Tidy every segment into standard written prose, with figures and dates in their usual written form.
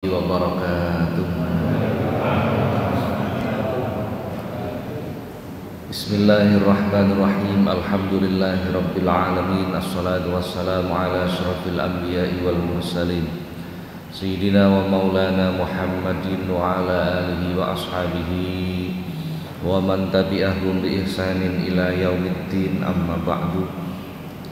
wabarakatuh. Bismillahirrahmanirrahim. Alhamdulillahirabbil alamin. Assalatu wassalamu ala asyrafil anbiya'i wal mursalin sayyidina wa maulana Muhammadin wa ala alihi wa ashabihi wa man tabi'ahum bi ihsanin ila yaumiddin, amma ba'du.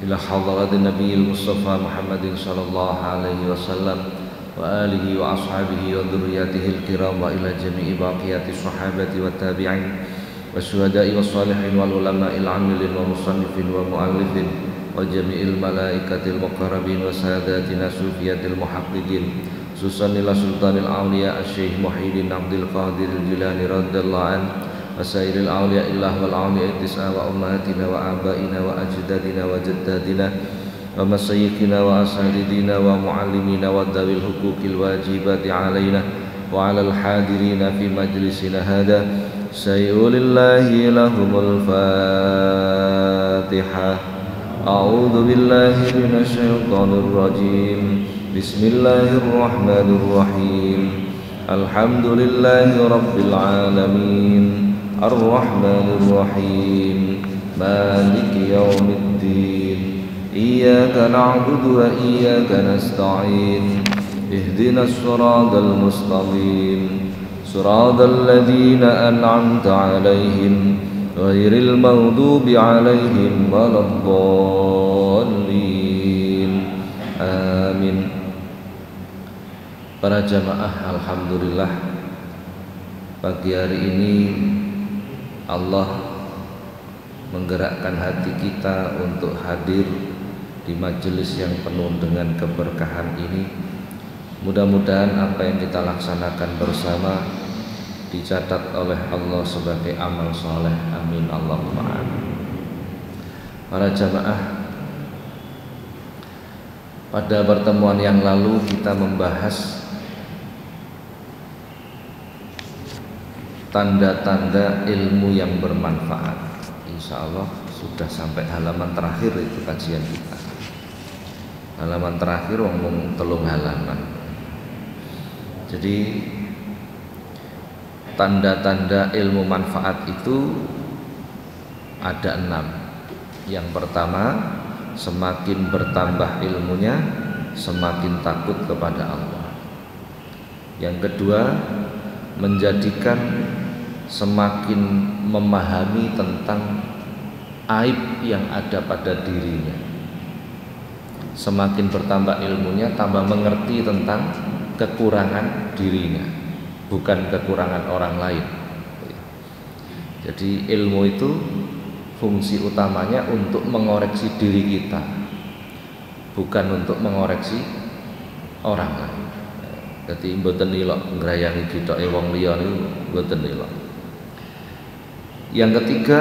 Ila hadratin nabiyil mustafa Muhammadin sallallahu alaihi wasallam wa alihi wa ashabihi wa dhurriyyatihil kiram wa ila jami'i baqiyati sahabati wa tabi'in wa syuhada'i wa salihin wal ulama'il amilin wa musannifin wa muallifin wa jami'il malaikatil muqarrabin wa sadatina sufiyatil muhaqqiqin susan ila sultanil awliya asy-syaikh Muhyiddin Abdul Qadir Jilani radhiyallahu an wa sairil awliya illah wal awliya tis'a wa ummahatina wa abaina wa ajdadina wa jaddadina wa masayyikina wa asatidina wa muallimina wa dawil hukukil wajibati alaina wa alal hadirina fi majlisina hada sayyulillahi lahumul fatihah. A'udhu billahi minasyaitonir rajim. Bismillahirrahmanirrahim. Alhamdulillahi rabbil alamin, arrahmanir rahim, maliki yaumiddin. Iyyaka na'budu wa iyyaka nasta'in. Ihdinas siratal mustaqim, siratal ladzina an'amta 'alaihim ghairil maghdubi 'alaihim waladdallin. Amin. Para jamaah, alhamdulillah pagi hari ini Allah menggerakkan hati kita untuk hadir di majelis yang penuh dengan keberkahan ini. Mudah-mudahan apa yang kita laksanakan bersama dicatat oleh Allah sebagai amal soleh. Amin Allahumma amin. Para jamaah, pada pertemuan yang lalu kita membahas tanda-tanda ilmu yang bermanfaat. Insya Allah sudah sampai halaman terakhir itu kajian kita. Halaman terakhir ngomong telung halaman. Jadi tanda-tanda ilmu manfaat itu ada 6. Yang pertama, semakin bertambah ilmunya, semakin takut kepada Allah. Yang kedua, menjadikan semakin memahami tentang aib yang ada pada dirinya. Semakin bertambah ilmunya, tambah mengerti tentang kekurangan dirinya, bukan kekurangan orang lain. Jadi ilmu itu fungsi utamanya untuk mengoreksi diri kita, bukan untuk mengoreksi orang lain. Jadi mboten ilok ngrayangi gitoke wong liya niku mboten ilok. Yang ketiga,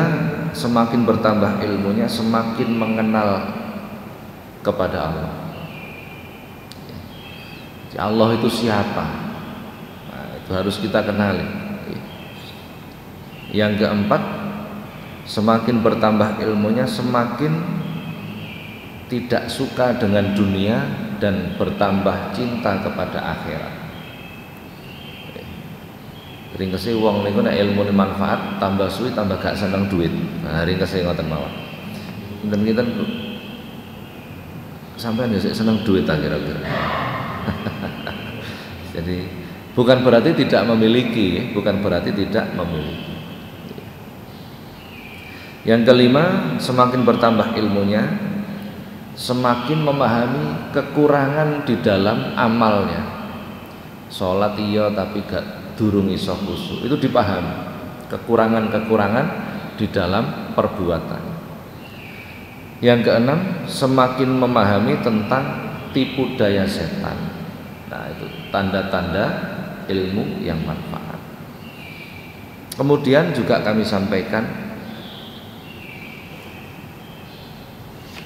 semakin bertambah ilmunya, semakin mengenal kepada Allah. Allah itu siapa? Nah, itu harus kita kenali. Yang keempat, semakin bertambah ilmunya, semakin tidak suka dengan dunia dan bertambah cinta kepada akhirat. Ringkese wong niku nek ilmune manfaat, tambah suwi tambah gak seneng duit. Nah, ringkese ngoten mawon. Kinten-kinten sampean ya seneng duit ta kira-kira. Jadi bukan berarti tidak memiliki, bukan berarti tidak memiliki. Yang kelima, semakin bertambah ilmunya, semakin memahami kekurangan di dalam amalnya. Sholat iya tapi gak durung iso khusyuk, itu dipahami kekurangan-kekurangan di dalam perbuatan. Yang keenam, semakin memahami tentang tipu daya setan. Nah, itu tanda-tanda ilmu yang manfaat. Kemudian juga kami sampaikan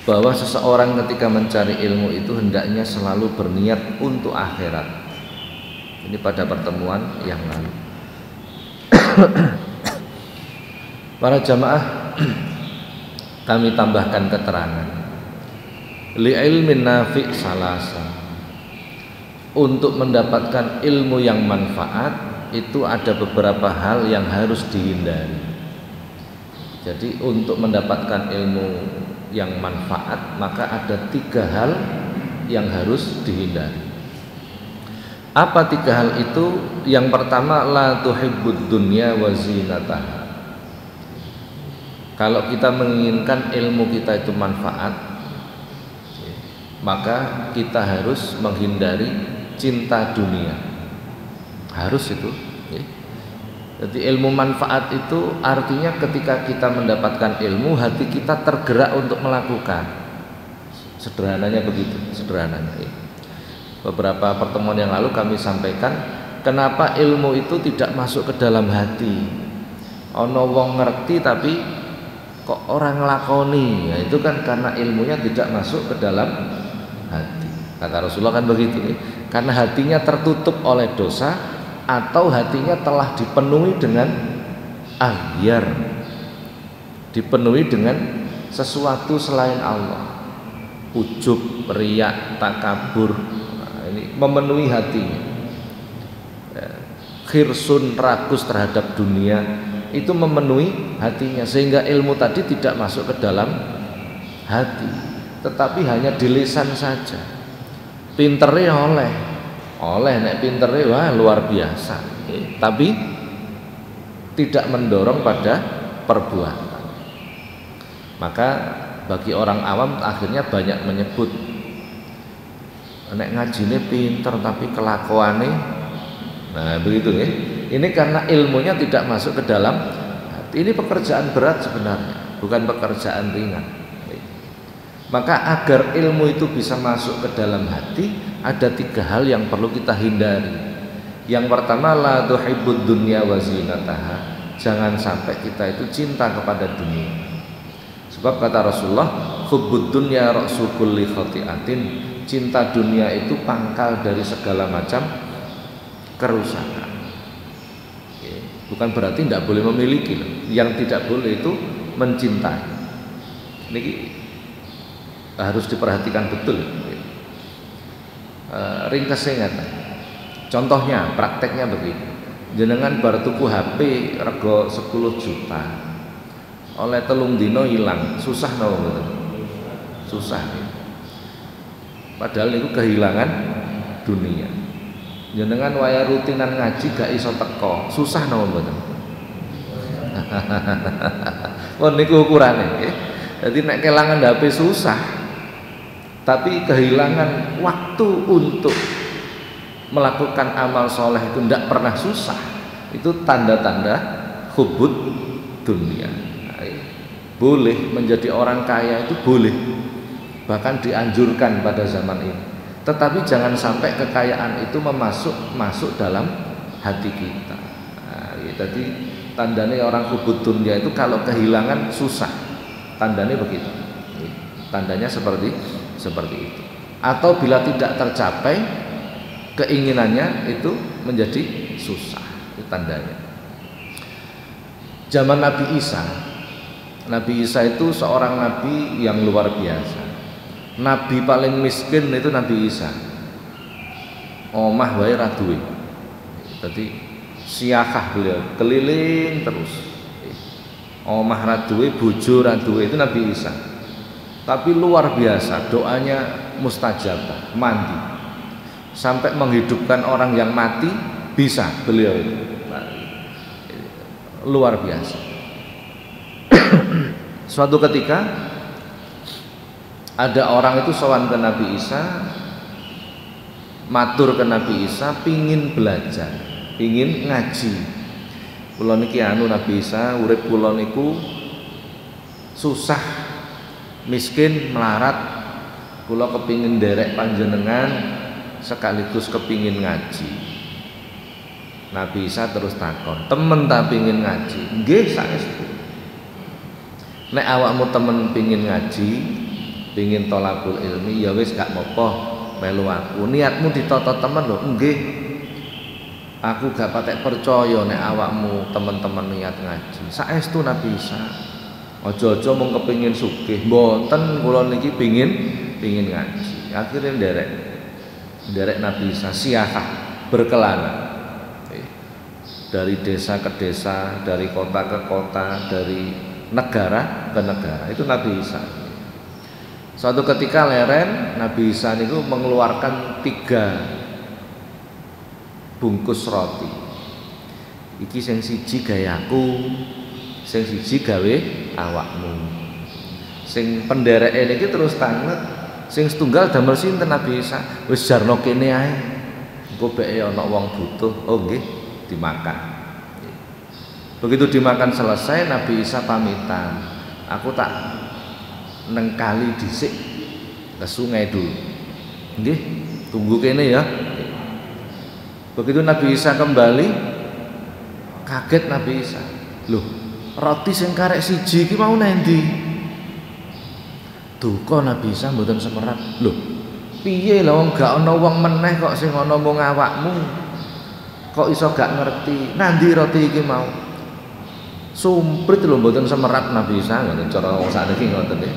bahwa seseorang ketika mencari ilmu itu hendaknya selalu berniat untuk akhirat. Ini pada pertemuan yang lalu. Para jamaah, kami tambahkan keterangan. Li ilmin nafi' salasa. untuk mendapatkan ilmu yang manfaat itu ada beberapa hal yang harus dihindari. Jadi untuk mendapatkan ilmu yang manfaat maka ada 3 hal yang harus dihindari. Apa 3 hal itu? Yang pertama, la tuhibbud dunya wa zinataha. Kalau kita menginginkan ilmu kita itu manfaat, maka kita harus menghindari cinta dunia. Harus itu. Jadi ilmu manfaat itu artinya ketika kita mendapatkan ilmu, hati kita tergerak untuk melakukan. Sederhananya begitu, sederhananya. Beberapa pertemuan yang lalu kami sampaikan kenapa ilmu itu tidak masuk ke dalam hati. Ono wong ngerti tapi kok orang ngelakoni, ya itu kan karena ilmunya tidak masuk ke dalam hati. Kata Rasulullah kan begitu, karena hatinya tertutup oleh dosa atau hatinya telah dipenuhi dengan aghyar, dipenuhi dengan sesuatu selain Allah, ujub, riya, takabur. Nah, ini memenuhi hatinya. Khirsun, rakus terhadap dunia, itu memenuhi hatinya sehingga ilmu tadi tidak masuk ke dalam hati, tetapi hanya di lisan saja. Pinternya oleh nek pinternya wah luar biasa, tapi tidak mendorong pada perbuatan. Maka bagi orang awam akhirnya banyak menyebut nek ngajine pinter tapi kelakuane, nah begitu ya. Ini karena ilmunya tidak masuk ke dalam hati. Ini pekerjaan berat sebenarnya, bukan pekerjaan ringan. Maka agar ilmu itu bisa masuk ke dalam hati, ada 3 hal yang perlu kita hindari. Yang pertama, la tuhibbud dunya wa zinataha. Jangan sampai kita itu cinta kepada dunia. Sebab kata Rasulullah, hubbud dunya ra'su kulli khati'atin. Cinta dunia itu pangkal dari segala macam kerusakan. Bukan berarti tidak boleh memiliki. Yang tidak boleh itu mencintai. Ini harus diperhatikan betul. Ringkasnya ngata. Contohnya, prakteknya begini. Jenengan bar tuku HP rego 10 juta. Oleh 3 dino hilang, susah napa mboten? Susah. Padahal itu kehilangan dunia. Jenengan waya rutinan ngaji gak iso teko, susah napa mboten? Kon niku ukurane nggih. Dadi nek kelangan HP susah. Tapi kehilangan waktu untuk melakukan amal soleh itu tidak pernah susah. Itu tanda-tanda hubbud dunia. Boleh menjadi orang kaya itu boleh, bahkan dianjurkan pada zaman ini. Tetapi jangan sampai kekayaan itu masuk dalam hati kita. Nah, jadi tandanya orang hubbud dunia itu kalau kehilangan susah. Tandanya begitu. Tandanya seperti itu. Atau bila tidak tercapai keinginannya itu menjadi susah. Itu tandanya. Zaman Nabi Isa itu seorang nabi yang luar biasa. Nabi paling miskin itu Nabi Isa. Omah wae ra duwe. Dadi siakah beliau, keliling terus. Omah ra duwe, bojo ra duwe, itu Nabi Isa. Tapi luar biasa, doanya mustajabah, mandi. Sampai menghidupkan orang yang mati bisa beliau itu. Luar biasa. Suatu ketika ada orang itu sowan ke Nabi Isa, matur ke Nabi Isa, pingin belajar, pingin ngaji. Kula niki Nabi Isa, urip kula niku susah, miskin, melarat. Kula kepingin derek panjenengan sekaligus kepingin ngaji. Nabi Isa terus takon, temen tak pingin ngaji? Nggih saestu. Nek awakmu temen pingin ngaji, pingin tolabul ilmi, ya wis gak apa-apa melu aku. Niatmu ditata temen lho, nggih. Aku gak patek percaya nek awakmu temen-temen niat ngaji. Saestu Nabi Isa. Aja-aja mung kepingin sugih, mboten kula niki pingin ngaji. Akhirnya nderek. Nderek Nabi Isa siyahah, berkelana. Dari desa ke desa, dari kota ke kota, dari negara ke negara. Itu Nabi Isa. Suatu ketika leren Nabi Isa itu mengeluarkan 3 bungkus roti. Iki sing siji gayaku, sing siji gawe awakmu. Sing pendereke niki terus tanget, sing setunggal damel sinten Nabi Isa. Wis jarno kene ae. Engko beke ana wong butuh. Oh nggih, dimakan. Begitu dimakan selesai Nabi Isa pamitan. Aku tak neng kali dhisik ke sungai dulu. Nggih, tunggu kene ya. Begitu Nabi Isa kembali, kaget Nabi Isa. Loh, roti sing karek siji iki mau nendi? Duka Nabi Isa mboten semerap. Loh, piye lha wong gak ana wong meneh kok sing ana mung awakmu? Kok iso gak ngerti? Nandi roti iki mau? Sumprit lho mboten semerap Nabi Isa, ngoten cara wong sakniki ngoten nggih.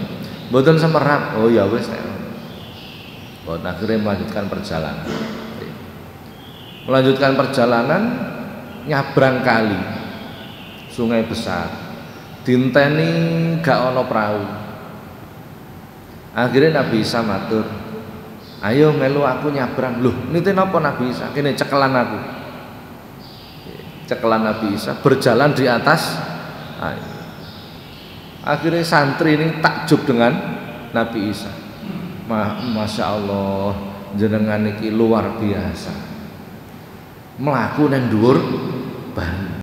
Mboten semerap. Oh ya wis nek. Bon akhirnya melanjutkan perjalanan. Melanjutkan perjalanan nyabrang kali. Sungai besar. Dinteni gak ana perahu. Akhirnya Nabi Isa matur, ayo melu aku nyabrang. Loh, nite napa Nabi Isa? Kene cekelan aku. Cekelan Nabi Isa berjalan di atas air. Akhirnya santri ini takjub dengan Nabi Isa. Masya Allah, jenengan iki luar biasa. Melaku nang dhuwur banyu.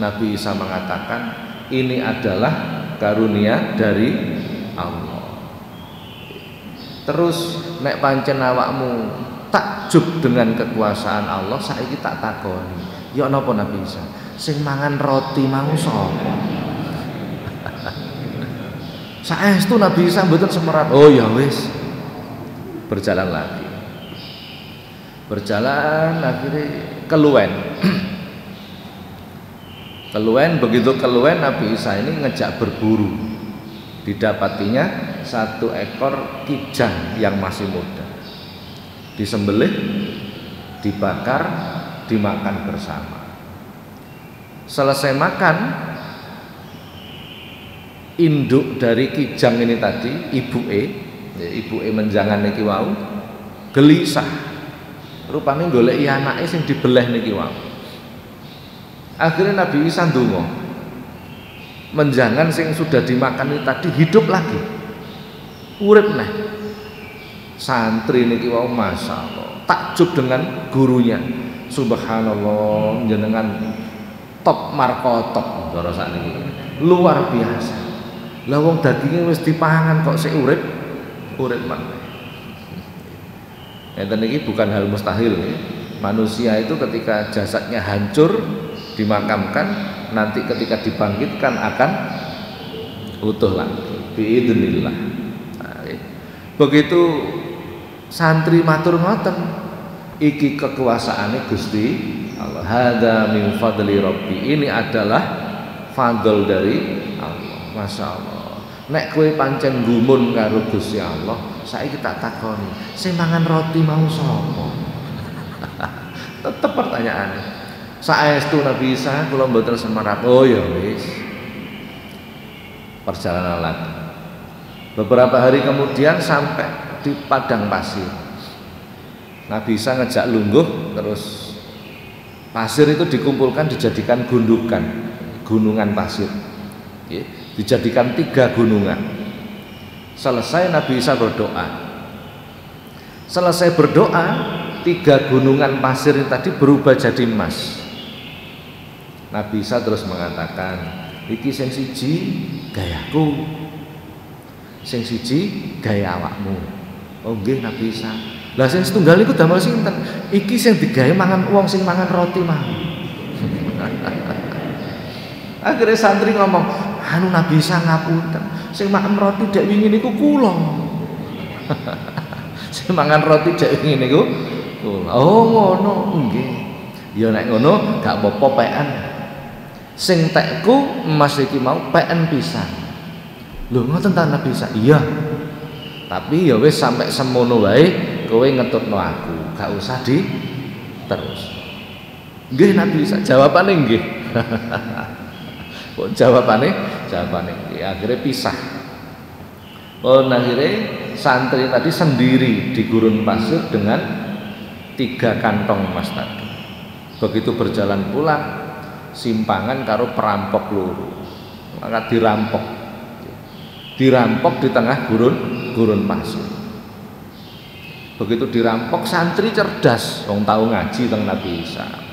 Nabi Isa mengatakan, ini adalah karunia dari Allah. Terus nek pancen awakmu takjub dengan kekuasaan Allah, saiki tak takoni. Ya napa Nabi Isa? Sing mangan roti mau sapa? Saestu Nabi Isa mboten semerap. Oh ya wis. Berjalan lagi. Berjalan akhirnya keluwen. Keluwen, begitu keluwen Nabi Isa ini ngejak berburu. Didapatinya 1 ekor kijang yang masih muda. Disembelih, dibakar, dimakan bersama. Selesai makan, induk dari kijang ini tadi, ibuke menjangan niki wau, gelisah. Rupane goleki anake sing dibeleh niki wau. Akhirnya Nabi Isa ndonga. Menjangan sing sudah dimakan ini tadi hidup lagi, urip neh. Santri niki wau masyaallah takjub dengan gurunya. Subhanallah, jenengan top markotop cara sakniki. Luar biasa. Lah wong daginge wis dipangan kok sik urip maneh. Ngeten iki bukan hal mustahil ya. Manusia itu ketika jasadnya hancur dimakamkan, nanti ketika dibangkitkan akan utuh lagi biidznillah. Nah, begitu santri matur ngoten, iki kekuasaane Gusti Allah. Hadza min fadli Rabbi. Ini adalah fadl dari Allah. Masya Allah. Nek kowe pancen gumun karo Gusti Allah, saiki tak takoni, sing mangan roti mau sapa? Tetep pertanyaannya. Saestu Nabi Isa kula mboten semerap. Oh ya wis. Perjalanan lagi. Beberapa hari kemudian sampai di padang pasir. Nabi Isa ngejak lungguh, terus pasir itu dikumpulkan dijadikan gunungan pasir. Dijadikan 3 gunungan. Selesai Nabi Isa berdoa. Selesai berdoa, 3 gunungan pasir tadi berubah jadi emas. Nabi Isa terus mengatakan, iki sing siji gayaku, sing siji gaya awakmu. Oh nggih Nabi Isa. Lah sing setunggal iku damel sinten? Iki sing digawe mangan wong sing mangan roti mah. Akhirnya santri ngomong, anu Nabi Isa ngapunten, sing mangan roti dek wingi niku kula. Sing mangan roti dek wingi niku kula. Oh ngono, nggih. Ya nek ngono gak apa-apa pekan. Sing tekku emas iki mau peken pisan. Lho ngoten ta Nabi Isa? Iya. Tapi ya wis sampai semono wae kowe ngetutno aku, gak usah di terus. Nggih Nabi Isa, jawabane nggih. Kok jawabane nggih. Akhirnya pisah. Akhirnya santri tadi sendiri di gurun pasir dengan 3 kantong emas tadi. Begitu berjalan pulang, simpangan karo perampok loro. Maka dirampok di tengah gurun pasir. Begitu dirampok, santri cerdas, wong tahu ngaji teng Nabi Isa.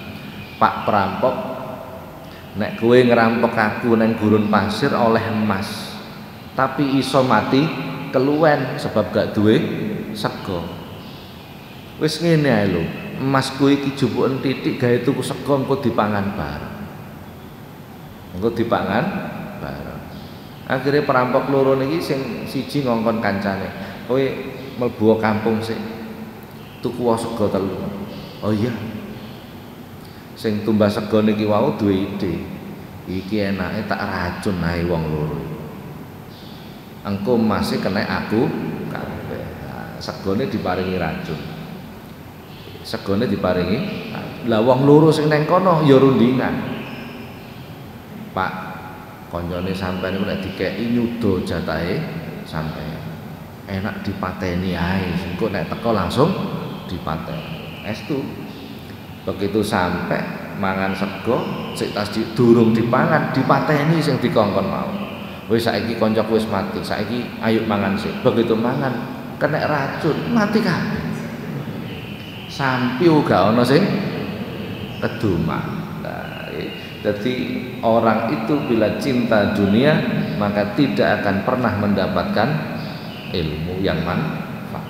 Pak perampok, nek kowe ngerampok aku neng gurun pasir oleh emas, tapi iso mati keluwen sebab gak duwe sego. Wis ngene ae lho, emasku iki jupuken titik gawe tuku sego engko dipangan bareng. Akhirnya perampok loro niki sing siji ngongkon kancane, kowe mlebu kampung sik tuku sego telu. Oh iya. Sing tumbas sego niki wau duwe ide. Iki enake tak racun ae wong loro. Engko masih kena aku kabeh. Segone diparingi racun. Lah wong loro sing neng kono ya rundingan. Pak, koncone sampeyan iku nek dikeki nyuda jatahe sampeyan. Enak dipateni ae, engko nek teko langsung dipateni. Estu. Begitu sampai mangan sego, sik tas durung dipangan, dipateni sing dikongkon mau. Wis saiki kancaku wis mati, saiki ayo mangan sik. Begitu mangan kena racun, mati kabeh. Sampai uga ana sing kedumak. Nah, jadi orang itu bila cinta dunia maka tidak akan pernah mendapatkan ilmu yang manfaat.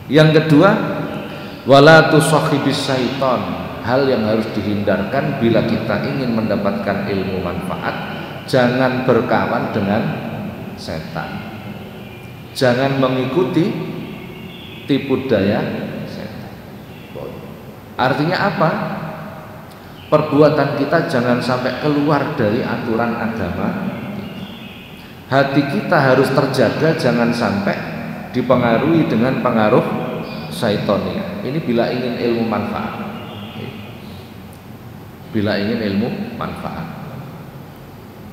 Yang kedua, wala tusahibis syaiton. Hal yang harus dihindarkan bila kita ingin mendapatkan ilmu manfaat, jangan berkawan dengan setan. Jangan mengikuti tipu daya setan. Artinya apa? Perbuatan kita jangan sampai keluar dari aturan agama. Hati kita harus terjaga, jangan sampai dipengaruhi dengan pengaruh syaitonia. Ini bila ingin ilmu manfaat.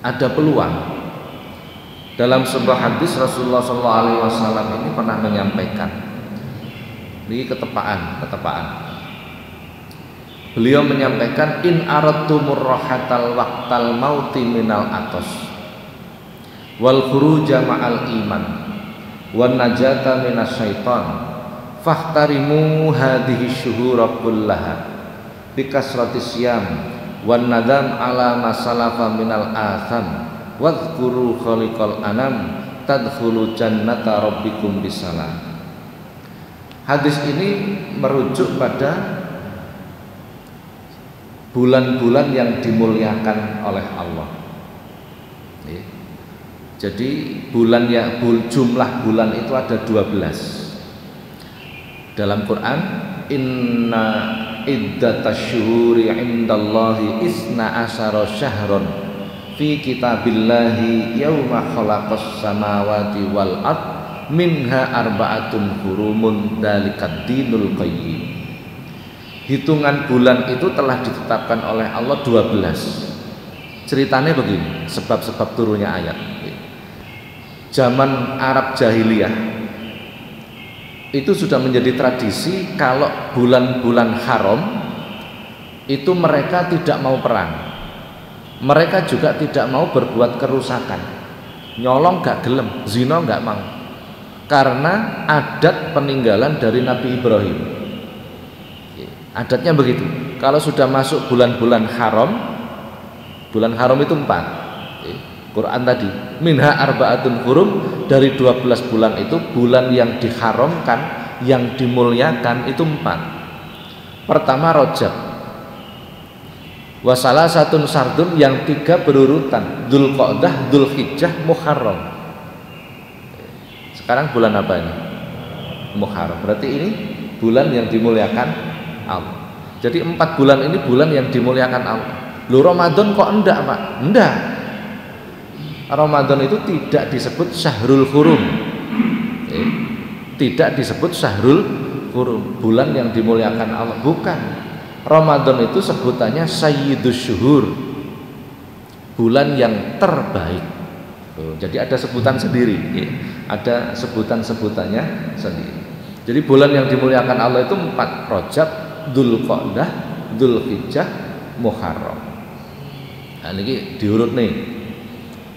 Ada peluang. Dalam sebuah hadis Rasulullah SAW ini pernah menyampaikan. Ini ketepaan. Beliau menyampaikan, in aradtumur rahatal waqtal mauti minal atos wal khuruja ma'al iman wan najata minas syaitan fahtarimu hadhihi syuhura kullaha bikasratis siyam wan nadam ala masalafa minal atham wadhkuru khaliqal anam tadkhulu jannata rabbikum bisalam. Hadis ini merujuk pada bulan-bulan yang dimuliakan oleh Allah. Jadi jumlah bulan itu ada 12. Dalam Quran, inna iddatasyuhuri indallahi isna asyara syahron fi kitabillahi yawma khalaqas samawati wal ard minha arba'atun hurumun dalikad dinul qayyim. Hitungan bulan itu telah ditetapkan oleh Allah 12. Ceritanya begini, sebab-sebab turunnya ayat. Zaman Arab jahiliyah itu sudah menjadi tradisi kalau bulan-bulan haram itu mereka tidak mau perang. Mereka juga tidak mau berbuat kerusakan. Nyolong gak gelem, zina gak mau. Karena adat peninggalan dari Nabi Ibrahim. Adatnya begitu. Kalau sudah masuk bulan-bulan haram itu 4. Quran tadi, minha arba'atun hurum, dari 12 bulan itu bulan yang diharamkan, yang dimuliakan itu 4. Pertama Rajab. Wa salasatun sardun, yang 3 berurutan, Dzulqa'dah, Dzulhijjah, Muharram. Sekarang bulan apa ini? Muharram. Berarti ini bulan yang dimuliakan Allah. Jadi 4 bulan ini bulan yang dimuliakan Allah. Loh, Ramadan kok enggak, Pak? Enggak. Ramadan itu tidak disebut syahrul hurum. Tidak disebut syahrul Hurum, bulan yang dimuliakan Allah. Bukan. Ramadan itu sebutannya Sayyidus Syuhur, bulan yang terbaik. Jadi ada sebutan sendiri, ya. Ada sebutan-sebutannya sendiri. Jadi bulan yang dimuliakan Allah itu 4: Rajab, Dzulqa'dah, Dzulhijjah, Muharram. Nah niki diurut nih.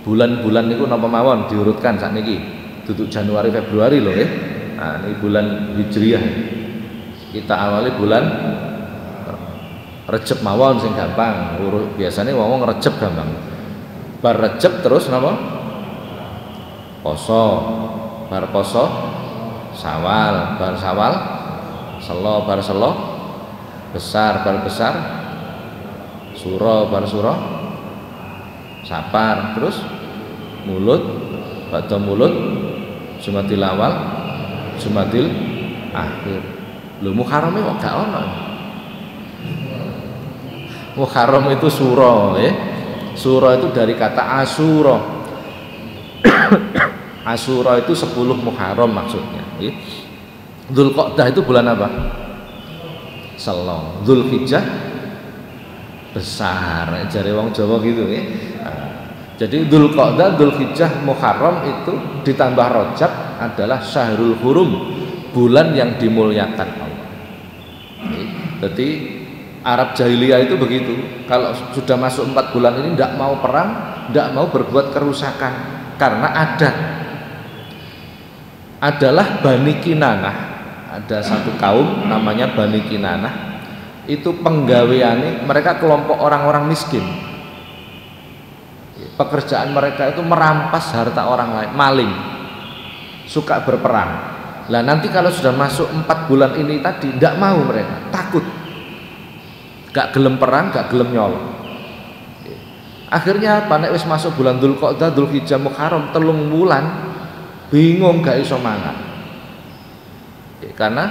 Bulan-bulan niku napa mawon diurutkan saat niki. Duduk Januari Februari loh ya. Nah ini bulan Hijriah. Kita awali bulan Rejab mawon sing gampang. Biasanya ngomong Rejab gampang. Bar Rejab terus napa? Poso. Bar poso Sawal, bar Sawal Selo, bar Selo Besar, bar Besar Suro, bar Suro Sapar, terus Mulut, Ba'da Mulut Jumadil Awal, Jumadil Akhir. Lho Muharram kok gak ono. Muharram itu Suro, ya. Suro itu dari kata Asura. Asura itu 10 Muharram maksudnya, ya. Dzulqa'dah itu bulan apa? Selo. Dzulhijjah besar, jare wong Jawa gitu ya. Nah, jadi Dzulqa'dah, Dzulhijjah, Muharram itu ditambah Rajab adalah Syahrul Hurum, bulan yang dimuliakan Allah. Jadi Arab jahiliyah itu begitu. Kalau sudah masuk 4 bulan ini tidak mau perang, tidak mau berbuat kerusakan karena adat. Adalah Bani Kinanah, ada satu kaum namanya Bani Kinanah. Itu penggaweane mereka kelompok orang-orang miskin. Pekerjaan mereka itu merampas harta orang lain, maling, suka berperang. Lah nanti kalau sudah masuk 4 bulan ini tadi, tidak mau mereka, takut, gak gelem perang, gak gelem nyolong. Akhirnya apa? Nek wis masuk bulan Dzulqa'dah, Dzulhijjah, Muharram 3 bulan, bingung gak iso mangan. Karena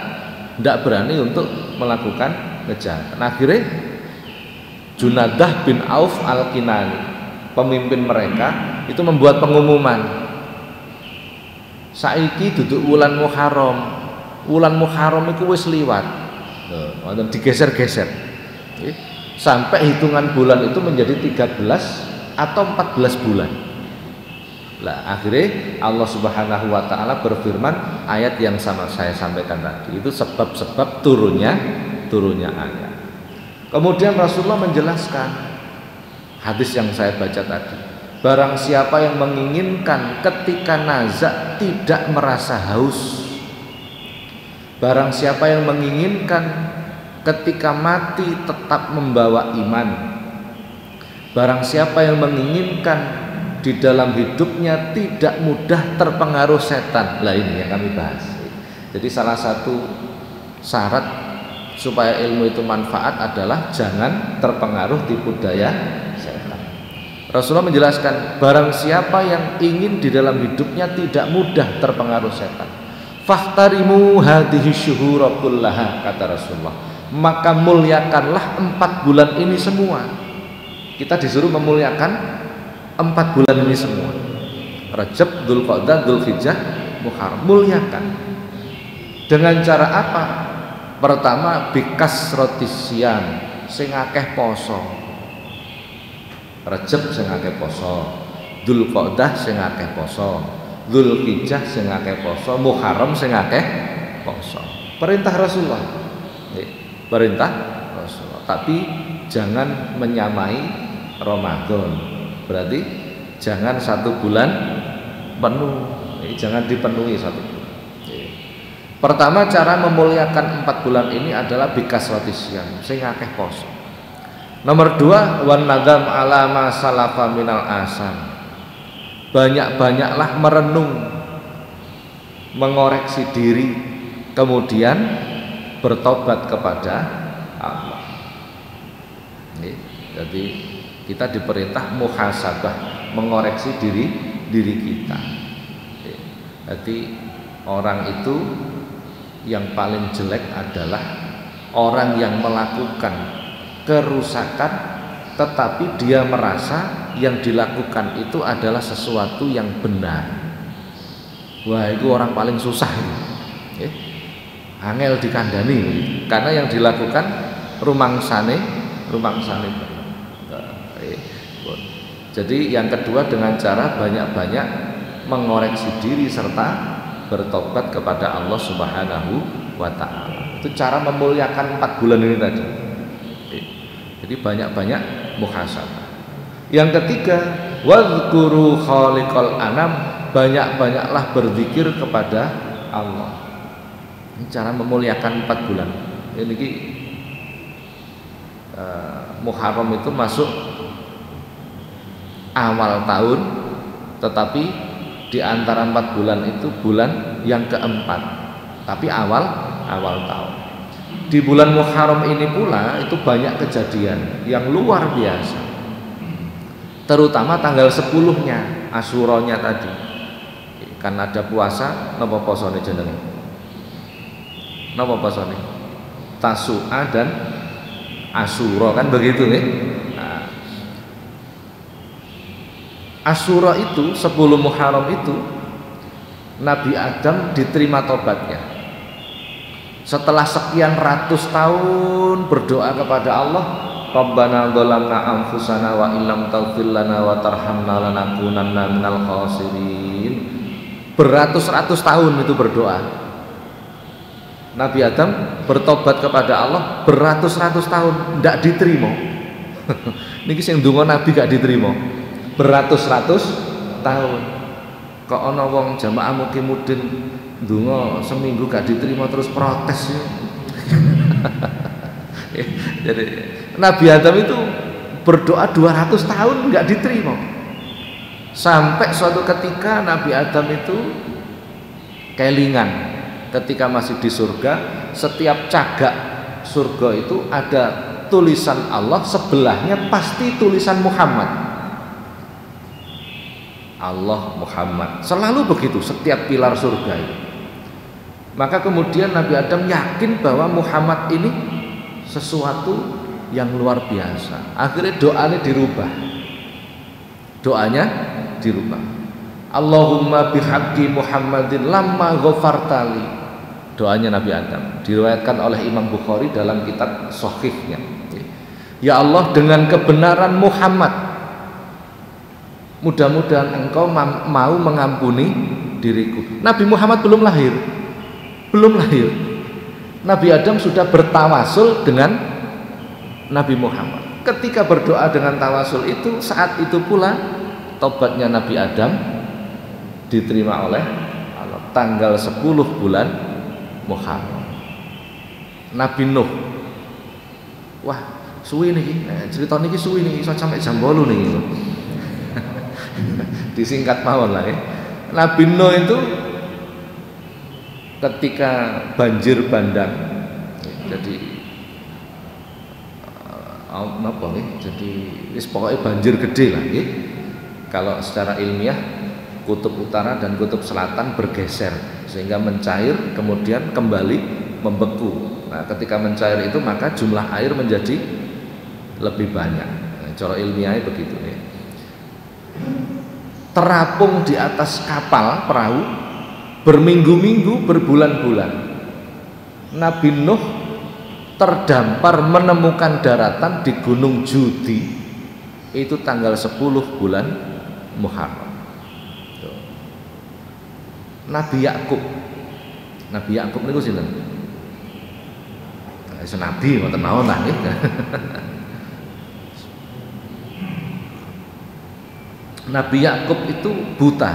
tidak berani untuk melakukan kejahatan. Akhirnya Junadah bin Auf Al-Kinani, pemimpin mereka, itu membuat pengumuman. Saiki duduk wulan Muharram. Wulan Muharram itu wis liwat. Nah, digeser-geser. Sampai hitungan bulan itu menjadi 13 atau 14 bulan. Lah akhirnya Allah Subhanahu wa taala berfirman ayat yang sama saya sampaikan tadi. Itu sebab-sebab turunnya ayat. Kemudian Rasulullah menjelaskan hadis yang saya baca tadi. Barang siapa yang menginginkan ketika nazak tidak merasa haus. Barang siapa yang menginginkan ketika mati tetap membawa iman. Barang siapa yang menginginkan di dalam hidupnya tidak mudah terpengaruh setan. Lah ini yang kami bahas. Jadi salah satu syarat supaya ilmu itu manfaat adalah jangan terpengaruh tipu daya setan. Rasulullah menjelaskan barang siapa yang ingin di dalam hidupnya tidak mudah terpengaruh setan, fahtarimu hadhihi syuhura kullaha, kata Rasulullah, maka muliakanlah 4 bulan ini semua. Kita disuruh memuliakan 4 bulan ini semua. Rajab, Dzulqa'dah, Dzulhijjah, Muharram. Muliakan. Dengan cara apa? Pertama, bikas rotisian, sing akeh poso. Rajab sing akeh poso, Dzulqa'dah sing akeh poso, Dzulhijjah sing akeh poso, Muharram sing akeh poso. Perintah Rasulullah. Perintah Rasulullah. Tapi jangan menyamai Ramadan. Berarti jangan 1 bulan penuh, jangan dipenuhi 1 bulan. Pertama, cara memuliakan 4 bulan ini adalah bikasrotisyan, sing akeh poso. Nomor 2, wan nadam ala ma salafa minal asam. Banyak-banyaklah merenung, mengoreksi diri, kemudian bertobat kepada Allah. Jadi kita diperintah muhasabah, mengoreksi diri kita. Jadi orang itu yang paling jelek adalah orang yang melakukan kerusakan tetapi dia merasa yang dilakukan itu adalah sesuatu yang benar. Wah, itu orang paling susah ini. angel dikandani karena yang dilakukan rumangsane. Jadi yang kedua dengan cara banyak-banyak mengoreksi diri serta bertobat kepada Allah Subhanahu wa ta'ala. Itu cara memuliakan 4 bulan ini tadi. Jadi banyak-banyak muhasabah. Yang ketiga, wadhkuru khaliqal anam, banyak-banyaklah berzikir kepada Allah. Ini cara memuliakan 4 bulan. Ini Muharram itu masuk awal tahun, tetapi di antara 4 bulan itu bulan yang keempat, tapi awal tahun. Di bulan Muharram ini pula itu banyak kejadian yang luar biasa, terutama tanggal 10-nya Asyuranya tadi. Kan ada puasa, napa posone jenenge? Napa posone? Tasu'a dan Asyura, kan begitu nih. Nah, Asyura itu 10 Muharram itu Nabi Adam diterima tobatnya. Setelah sekian ratus tahun berdoa kepada Allah, Rabbana dzalamna anfusana wa illam taghfir lana wa tarhamna lanakunanna minal khasirin. Beratus-ratus tahun itu berdoa. Nabi Adam bertobat kepada Allah beratus-ratus tahun, tidak diterima. Niki sing ndonga Nabi gak diterima. Beratus-ratus tahun. Kok ana wong jamaah Mukimudin ndonga seminggu gak diterima terus protes ya. Jadi Nabi Adam itu berdoa 200 tahun nggak diterima. Sampai suatu ketika Nabi Adam itu kelingan ketika masih di surga, setiap cagak surga itu ada tulisan Allah, sebelahnya pasti tulisan Muhammad. Allah Muhammad selalu begitu setiap pilar surga itu. Maka kemudian Nabi Adam yakin bahwa Muhammad ini sesuatu yang luar biasa. Akhirnya doanya dirubah. Allahumma bihaqqi Muhammadin lamma ghafartali. Doanya Nabi Adam diriwayatkan oleh Imam Bukhari dalam kitab Shahihnya. Ya Allah, dengan kebenaran Muhammad, mudah-mudahan engkau mau mengampuni diriku. Nabi Muhammad belum lahir. Nabi Adam sudah bertawasul dengan Nabi Muhammad. Ketika berdoa dengan tawasul itu, saat itu pula tobatnya Nabi Adam diterima oleh Allah. Tanggal 10 bulan Muharram. Nabi Nuh, wah suwi niki, cerita niki suwi niki, iso sampai jam 8 niki. Disingkat mawon lah ya. Nabi Nuh itu ketika banjir bandang, jadi apa nih? Jadi pokoknya banjir gede lah ya. Kalau secara ilmiah kutub utara dan kutub selatan bergeser sehingga mencair kemudian kembali membeku. Nah, ketika mencair itu maka jumlah air menjadi lebih banyak. Nah, cara ilmiahnya begitu ya. Terapung di atas kapal perahu berminggu-minggu, berbulan-bulan. Nabi Nuh terdampar menemukan daratan di Gunung Judi itu tanggal 10 bulan Muharram. Nabi Yakub niku sinten? Nabi mboten mawon lah nggih. Nabi Yakub itu buta.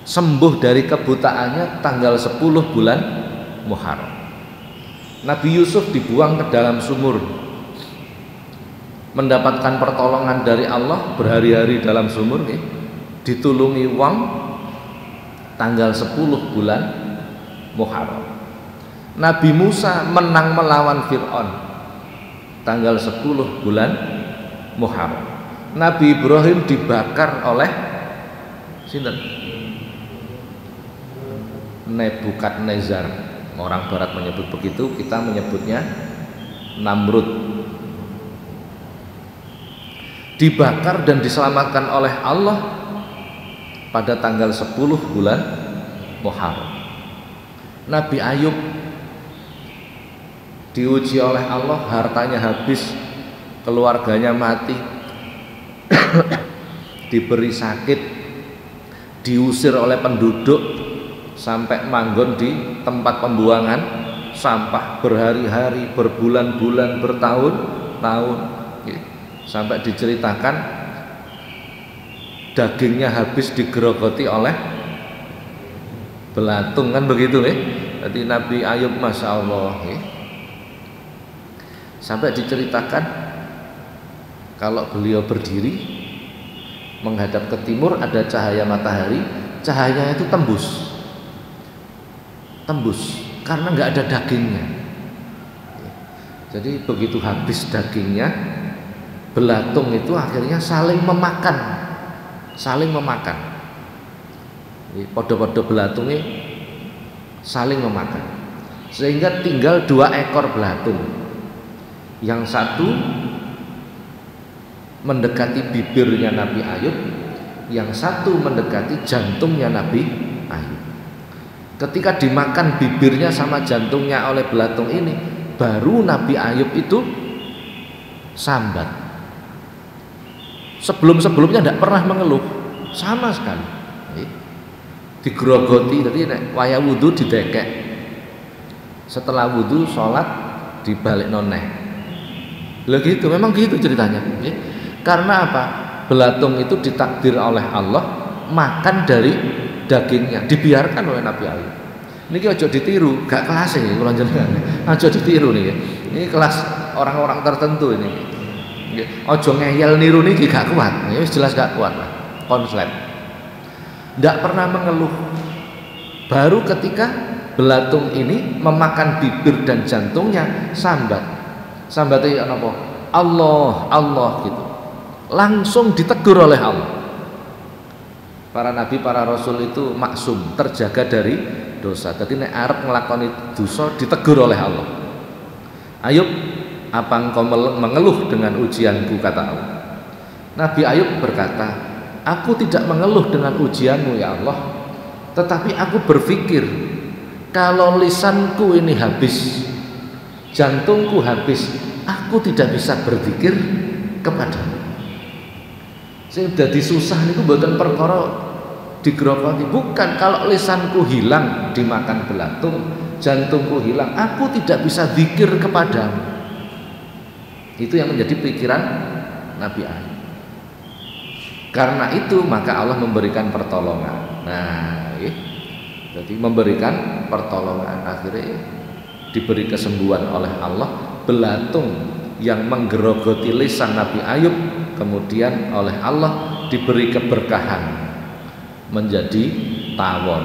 Sembuh dari kebutaannya tanggal 10 bulan Muharram. Nabi Yusuf dibuang ke dalam sumur, mendapatkan pertolongan dari Allah, berhari-hari dalam sumur ditulungi wong tanggal 10 bulan Muharram. Nabi Musa menang melawan Fir'aun tanggal 10 bulan Muharram. Nabi Ibrahim dibakar oleh sinten? Nebukadnezar. Orang barat menyebut begitu, kita menyebutnya Namrud. Dibakar dan diselamatkan oleh Allah pada tanggal 10 bulan Muharram. Nabi Ayub diuji oleh Allah, hartanya habis, keluarganya mati, diberi sakit, diusir oleh penduduk, sampai manggon di tempat pembuangan sampah berhari-hari, berbulan-bulan, bertahun-tahun, sampai diceritakan dagingnya habis digerogoti oleh belatung, kan begitu ya. Jadi Nabi Ayub Masya Allah ya. Sampai diceritakan kalau beliau berdiri menghadap ke timur, ada cahaya matahari, cahayanya itu tembus karena nggak ada dagingnya. Jadi begitu habis dagingnya, belatung itu akhirnya saling memakan. Podo-podo belatungnya saling memakan, sehingga tinggal 2 ekor belatung. Yang satu mendekati bibirnya Nabi Ayub, yang satu mendekati jantungnya Nabi Ayub. Ketika dimakan bibirnya sama jantungnya oleh belatung ini, baru Nabi Ayub itu sambat. Sebelum-sebelumnya tidak pernah mengeluh sama sekali. Digerogoti, jadi waya wudhu didekek, setelah wudhu sholat dibalik noneh. Lah gitu, memang gitu ceritanya. Karena apa? Belatung itu ditakdir oleh Allah makan dari dagingnya, dibiarkan oleh Nabi Ayub. Niki ojo ditiru, gak kelas ya kula jenengan. Ojo ditiru nih. Ini kelas orang-orang tertentu ini. Ojo ngeyel niru niki gak kuat. Ya jelas gak kuat lah. Konslet. Ndak pernah mengeluh. Baru ketika belatung ini memakan bibir dan jantungnya, sambatnya apa? Allah, Allah gitu. Langsung ditegur oleh Allah. Para nabi, para rasul itu maksum, terjaga dari dosa. Jadi nek arep nglakoni dosa ditegur oleh Allah. Ayub, apa engkau mengeluh dengan ujianku, kata Allah. Nabi Ayub berkata, aku tidak mengeluh dengan ujianmu ya Allah, tetapi aku berpikir kalau lisanku ini habis, jantungku habis, aku tidak bisa berzikir kepadamu. Saya jadi susah niku mboten perkara digerogoti, bukan kalau lisanku hilang dimakan belatung, jantungku hilang, aku tidak bisa zikir kepadamu. Itu yang menjadi pikiran Nabi Ayub. Karena itu maka Allah memberikan pertolongan. Nah, jadi memberikan pertolongan, akhirnya diberi kesembuhan oleh Allah. Belatung yang menggerogoti lisan Nabi Ayub kemudian oleh Allah diberi keberkahan menjadi tawon.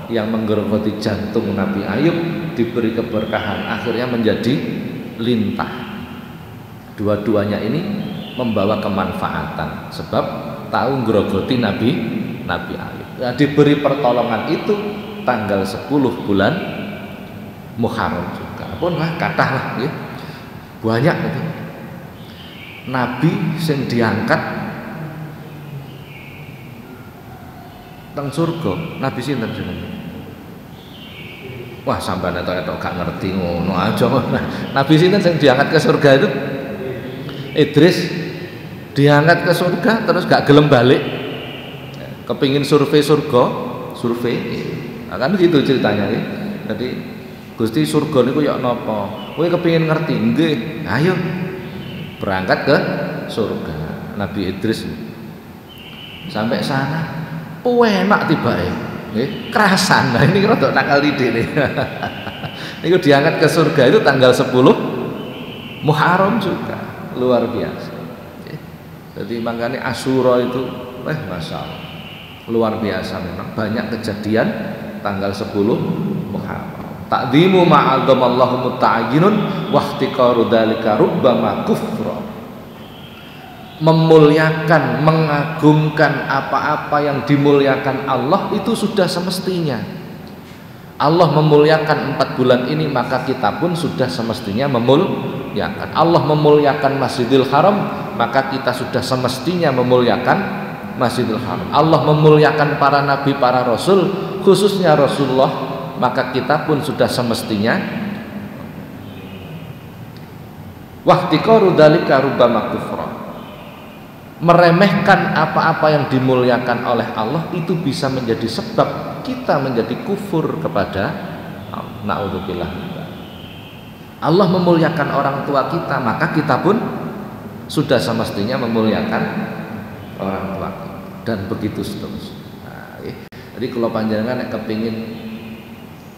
Yang menggerogoti jantung Nabi Ayub diberi keberkahan, akhirnya menjadi lintah. Dua-duanya ini membawa kemanfaatan, sebab tahu ngrogoti Nabi Ayub. Nah, diberi pertolongan itu tanggal 10 bulan Muharram juga. Pun lah kathah lah ya. Banyak itu. Nabi sing diangkat teng surga, nabi sinten jenenge? Wah, sampean etok-etok gak ngerti ngono aja. Nabi sinten sing diangkat ke surga itu? Idris diangkat ke surga terus gak gelem balik, kepingin survei surga, kan gitu ceritanya ya. Jadi Gusti surga niku ya napa? Kowe kepingin ngerti? Nggih, ayo berangkat ke surga. Nabi Idris sampai sana enak tibake, nggih, kerasan. Nah ini rada nakal didik nih. Niku diangkat ke surga itu tanggal 10 Muharram juga, luar biasa. Jadi makanya Asyura itu Masya Allah, luar biasa memang, banyak kejadian tanggal 10 Muharram. Ta'dhimu ma'adhamallahu muta'ayyinun wa ihtiqaru dzalika rubbama kufra. Memuliakan, mengagungkan apa-apa yang dimuliakan Allah itu sudah semestinya. Allah memuliakan 4 bulan ini, maka kita pun sudah semestinya memuliakan. Allah memuliakan Masjidil Haram, maka kita sudah semestinya memuliakan Masjidil Haram. Allah memuliakan para nabi, para rasul, khususnya Rasulullah maka kita pun sudah semestinya wahtiqaru dzalika rubbama kufra, meremehkan apa-apa yang dimuliakan oleh Allah itu bisa menjadi sebab kita menjadi kufur kepada Allah. Naudzubillah. Allah memuliakan orang tua kita, maka kita pun sudah semestinya memuliakan orang tua kita, dan begitu seterusnya. Nah, jadi kalau panjenengan kepingin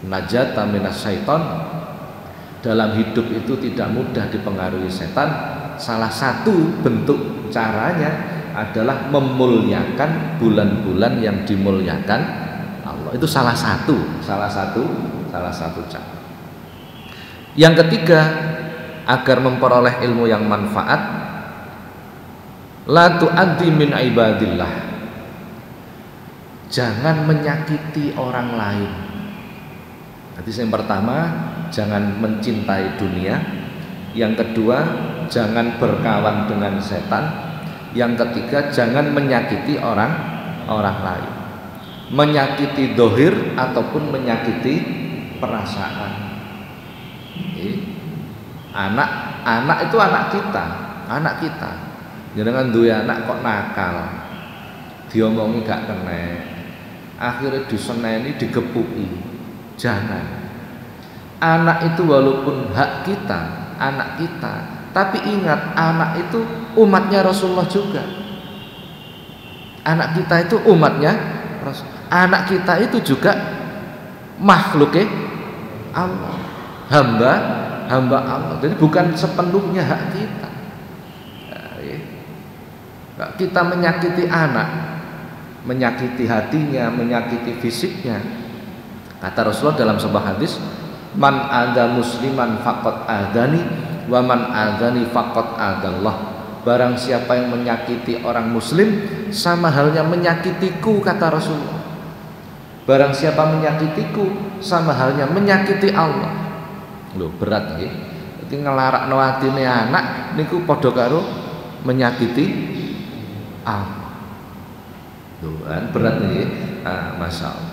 najat minas syaiton, dalam hidup itu tidak mudah dipengaruhi setan, salah satu bentuk caranya adalah memuliakan bulan-bulan yang dimuliakan Allah. Itu salah satu cara. Yang ketiga, agar memperoleh ilmu yang manfaat, la tu'addi min ibadillah, jangan menyakiti orang lain. Hadis yang pertama, jangan mencintai dunia. Yang kedua, jangan berkawan dengan setan. Yang ketiga, jangan menyakiti orang lain, menyakiti dohir ataupun menyakiti perasaan. Anak itu anak kita. Jangan duwe anak kok nakal, diomongi gak kena, akhirnya diseneni, digepuki. Jangan. Anak itu walaupun hak kita, anak kita, tapi ingat, anak itu umatnya Rasulullah juga. Anak kita itu umatnya Rasul. Anak kita itu juga makhluknya Allah, hamba Allah. Jadi bukan sepenuhnya hak kita. Kita menyakiti anak, menyakiti hatinya, menyakiti fisiknya. Kata Rasulullah dalam sebuah hadis, man ada musliman faqad adani wa man adani faqad adallah. Barang siapa yang menyakiti orang muslim, sama halnya menyakitiku, kata Rasulullah. Barang siapa menyakitiku, sama halnya menyakiti Allah. Loh, berat nggih. Dadi nglarakno atine anak niku padha karo menyakiti Allah. Loh, kan berat nggih. Masyaallah.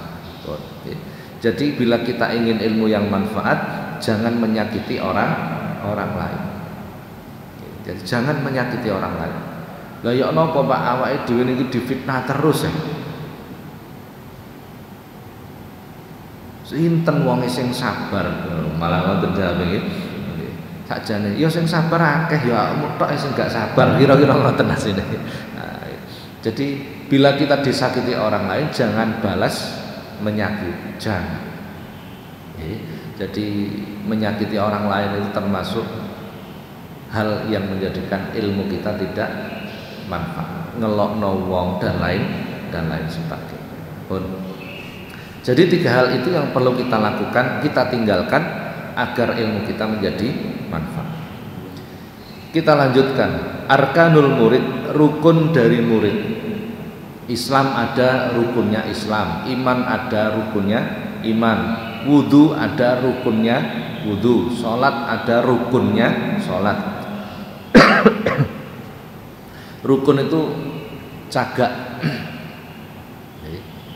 Jadi bila kita ingin ilmu yang manfaat, jangan menyakiti orang lain. Jadi jangan menyakiti orang lain. Lah ya napa Pak, awake dhewe niki difitnah terus ya. Sinten wong sing sabar, malah wonten jawabe nggih. Sakjane ya sing sabar akeh, ya mutok sing gak sabar, kira-kira ngoten asine. Jadi bila kita disakiti orang lain, jangan balas menyakiti, jangan. Jadi menyakiti orang lain itu termasuk hal yang menjadikan ilmu kita tidak manfaat, ngelokno wong dan lain sebagainya. Jadi 3 hal itu yang perlu kita lakukan, kita tinggalkan agar ilmu kita menjadi manfaat. Kita lanjutkan, arkanul murid, rukun dari murid. Islam ada rukunnya Islam, iman ada rukunnya iman, wudu ada rukunnya wudu, sholat ada rukunnya sholat. Rukun itu cagak.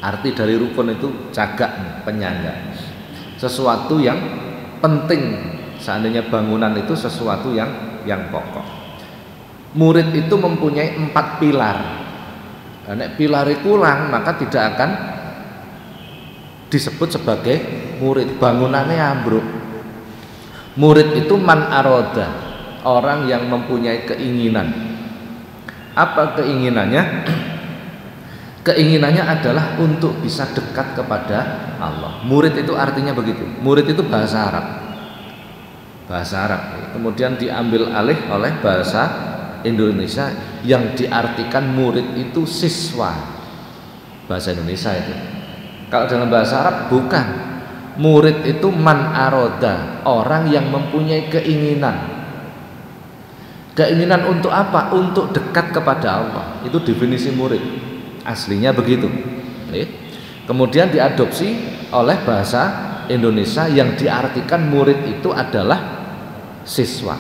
Arti dari rukun itu cagak, penyangga, sesuatu yang penting. Seandainya bangunan itu sesuatu yang pokok. Murid itu mempunyai 4 pilar. Nek pilare kurang, maka tidak akan disebut sebagai murid, bangunannya ambruk. Murid itu man aroda, orang yang mempunyai keinginan. Apa keinginannya? Keinginannya adalah untuk bisa dekat kepada Allah. Murid itu artinya begitu. Murid itu bahasa Arab. Bahasa Arab. Kemudian diambil alih oleh bahasa Indonesia yang diartikan murid itu siswa. Bahasa Indonesia itu. Kalau dalam bahasa Arab bukan. Murid itu man aroda, orang yang mempunyai keinginan. Keinginan untuk apa? Untuk dekat kepada Allah. Itu definisi murid. Aslinya begitu. Kemudian diadopsi oleh bahasa Indonesia yang diartikan murid itu adalah siswa.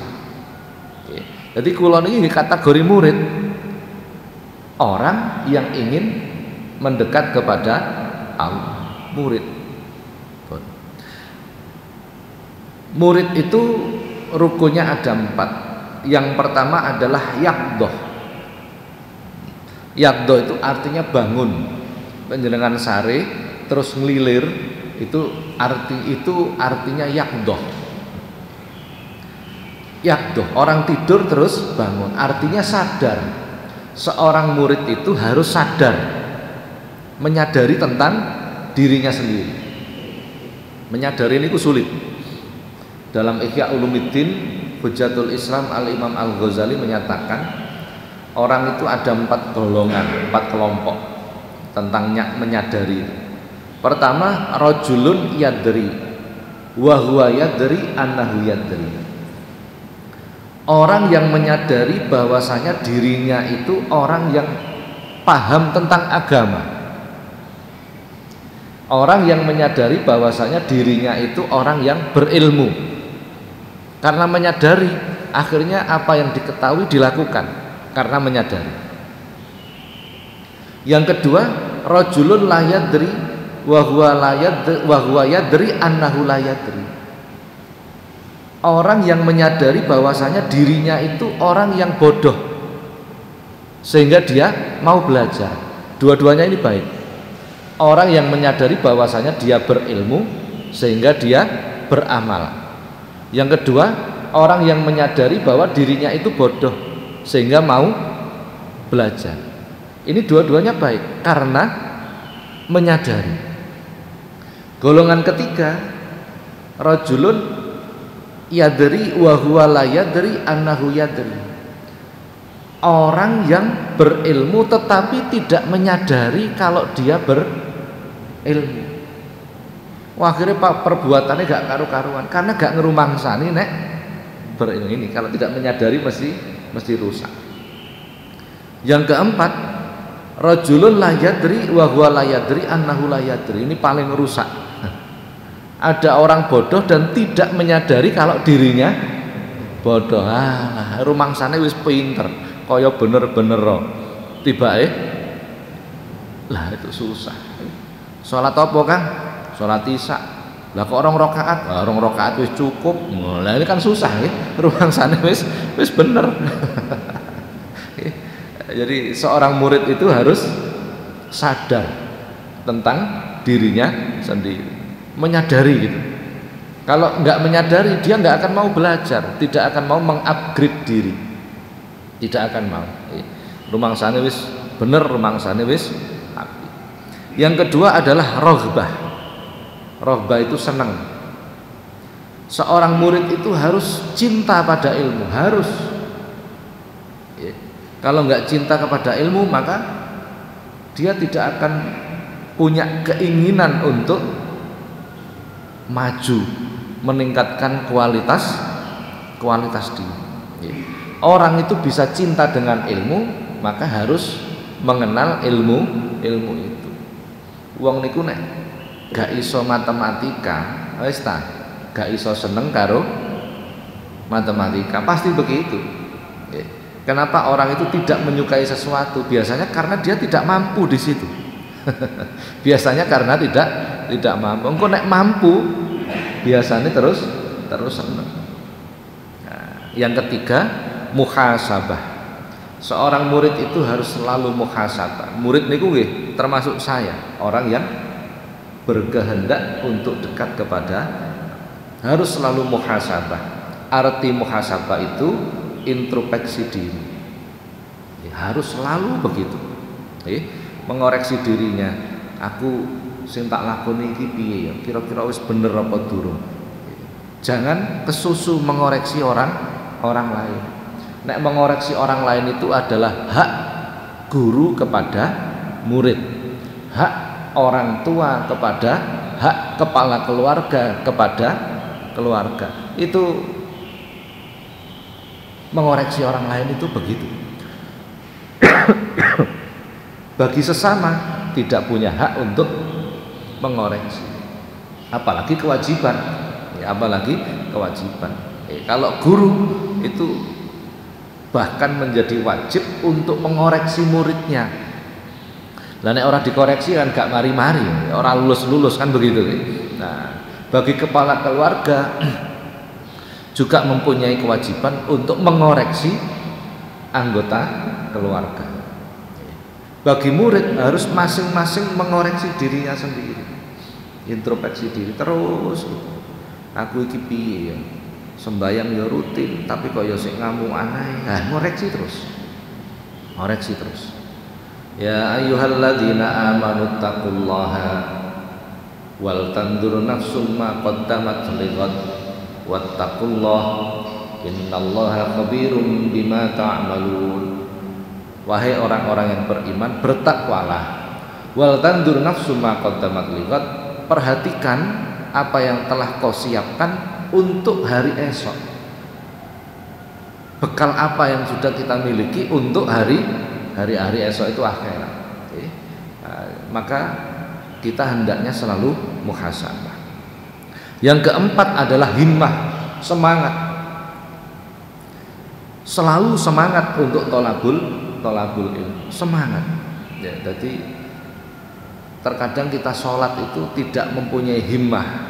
Jadi kula niki kategori murid, orang yang ingin mendekat kepada Allah, murid. Murid itu rukunnya ada 4. Yang pertama adalah yaqdhah. Yaqdhah itu artinya bangun. Panjenengan sare terus ngelilir, itu artinya yaqdhah. Yaqdhah, orang tidur terus bangun, artinya sadar. Seorang murid itu harus sadar, menyadari tentang dirinya sendiri. Menyadari ini sulit. Dalam Ihya Ulumuddin, Hujjatul Islam Al-Imam Al-Ghazali menyatakan orang itu ada 4 golongan, 4 kelompok tentang menyadari. Pertama, rajulun yadri wa huwa yadri annahu yadri. Orang yang menyadari bahwasanya dirinya itu orang yang paham tentang agama. Orang yang menyadari bahwasanya dirinya itu orang yang berilmu. Karena menyadari, akhirnya apa yang diketahui dilakukan karena menyadari. Yang kedua, rajulun la yadri wa huwa yadri annahu la yadri. Orang yang menyadari bahwasanya dirinya itu orang yang bodoh sehingga dia mau belajar. Dua-duanya ini baik. Orang yang menyadari bahwasanya dia berilmu sehingga dia beramal. Yang kedua, orang yang menyadari bahwa dirinya itu bodoh sehingga mau belajar. Ini dua-duanya baik karena menyadari. Golongan ketiga, rajulun yadri wa huwa la yadri annahu yadri. Orang yang berilmu tetapi tidak menyadari kalau dia berilmu. Wah, akhirnya perbuatannya gak karu-karuan karena gak ngerumangsani nek berilmu ini. Kalau tidak menyadari mesti rusak. Yang keempat, rajulun la yadri wa huwa la yadri annahu la yadri. Ini paling rusak. Ada orang bodoh dan tidak menyadari kalau dirinya bodoh. Rumangsane wis pinter, kaya bener-bener tibake lah itu susah. Salat apa Kang? Salat Isya. Lah kok orang rakaat wis cukup. Lah ini kan susah nggih. Rumangsane wis bener. Jadi seorang murid itu harus sadar tentang dirinya sendiri. Menyadari gitu. Kalau nggak menyadari, dia nggak akan mau belajar, tidak akan mau mengupgrade diri, tidak akan mau. Rumangsane wis bener, rumangsane wis api. Yang kedua adalah roghbah. Roghbah itu senang. Seorang murid itu harus cinta pada ilmu, harus. Kalau nggak cinta kepada ilmu, maka dia tidak akan punya keinginan untuk maju, meningkatkan kualitas diri. Orang itu bisa cinta dengan ilmu, maka harus mengenal ilmu itu. Wong niku nek gak iso matematika, wis ta, gak iso seneng karo matematika, pasti begitu. Kenapa orang itu tidak menyukai sesuatu? Biasanya karena dia tidak mampu di situ. Biasanya karena tidak mampu. Engko nek mampu biasanya terus senang. Nah, yang ketiga, muhasabah. Seorang murid itu harus selalu muhasabah. Murid niku nggih termasuk saya, orang yang berkehendak untuk dekat kepada, harus selalu muhasabah. Arti muhasabah itu introspeksi diri. Harus selalu begitu. Mengoreksi dirinya. Aku sing tak lakoni iki piye ya? Kira-kira wis bener apa durung? Jangan kesusu mengoreksi orang lain. Nek mengoreksi orang lain itu adalah hak guru kepada murid, hak orang tua kepada, hak kepala keluarga kepada keluarga. Itu mengoreksi orang lain itu begitu. Bagi sesama tidak punya hak untuk mengoreksi, apalagi kewajiban. Kalau guru itu bahkan menjadi wajib untuk mengoreksi muridnya. Lah nek ora dikoreksi kan gak mari-mari, ora lulus kan begitu. Nah, bagi kepala keluarga juga mempunyai kewajiban untuk mengoreksi anggota keluarga. Bagi murid harus masing-masing mengoreksi dirinya sendiri, introspeksi diri terus. Aku iki piye ya? Sembayang ya rutin, tapi kok ya sik ngamuk aneh. Nah, ngoreksi terus. Ngoreksi terus. Ya ayyuhalladzina amanu taqullaha wal tandur nafsum ma qaddamat lighad wattaqullaha innallaha khabirum bima ta'malun. Wahai orang-orang yang beriman, bertakwalah. Wal tandur nafsum ma qaddamat lighad, perhatikan apa yang telah kau siapkan untuk hari esok. Bekal apa yang sudah kita miliki untuk hari-hari esok itu akhirat. Maka kita hendaknya selalu muhasabah. Yang keempat adalah himmah, semangat. Selalu semangat untuk tolabul ilmu, semangat. Ya, jadi terkadang kita sholat itu tidak mempunyai himmah,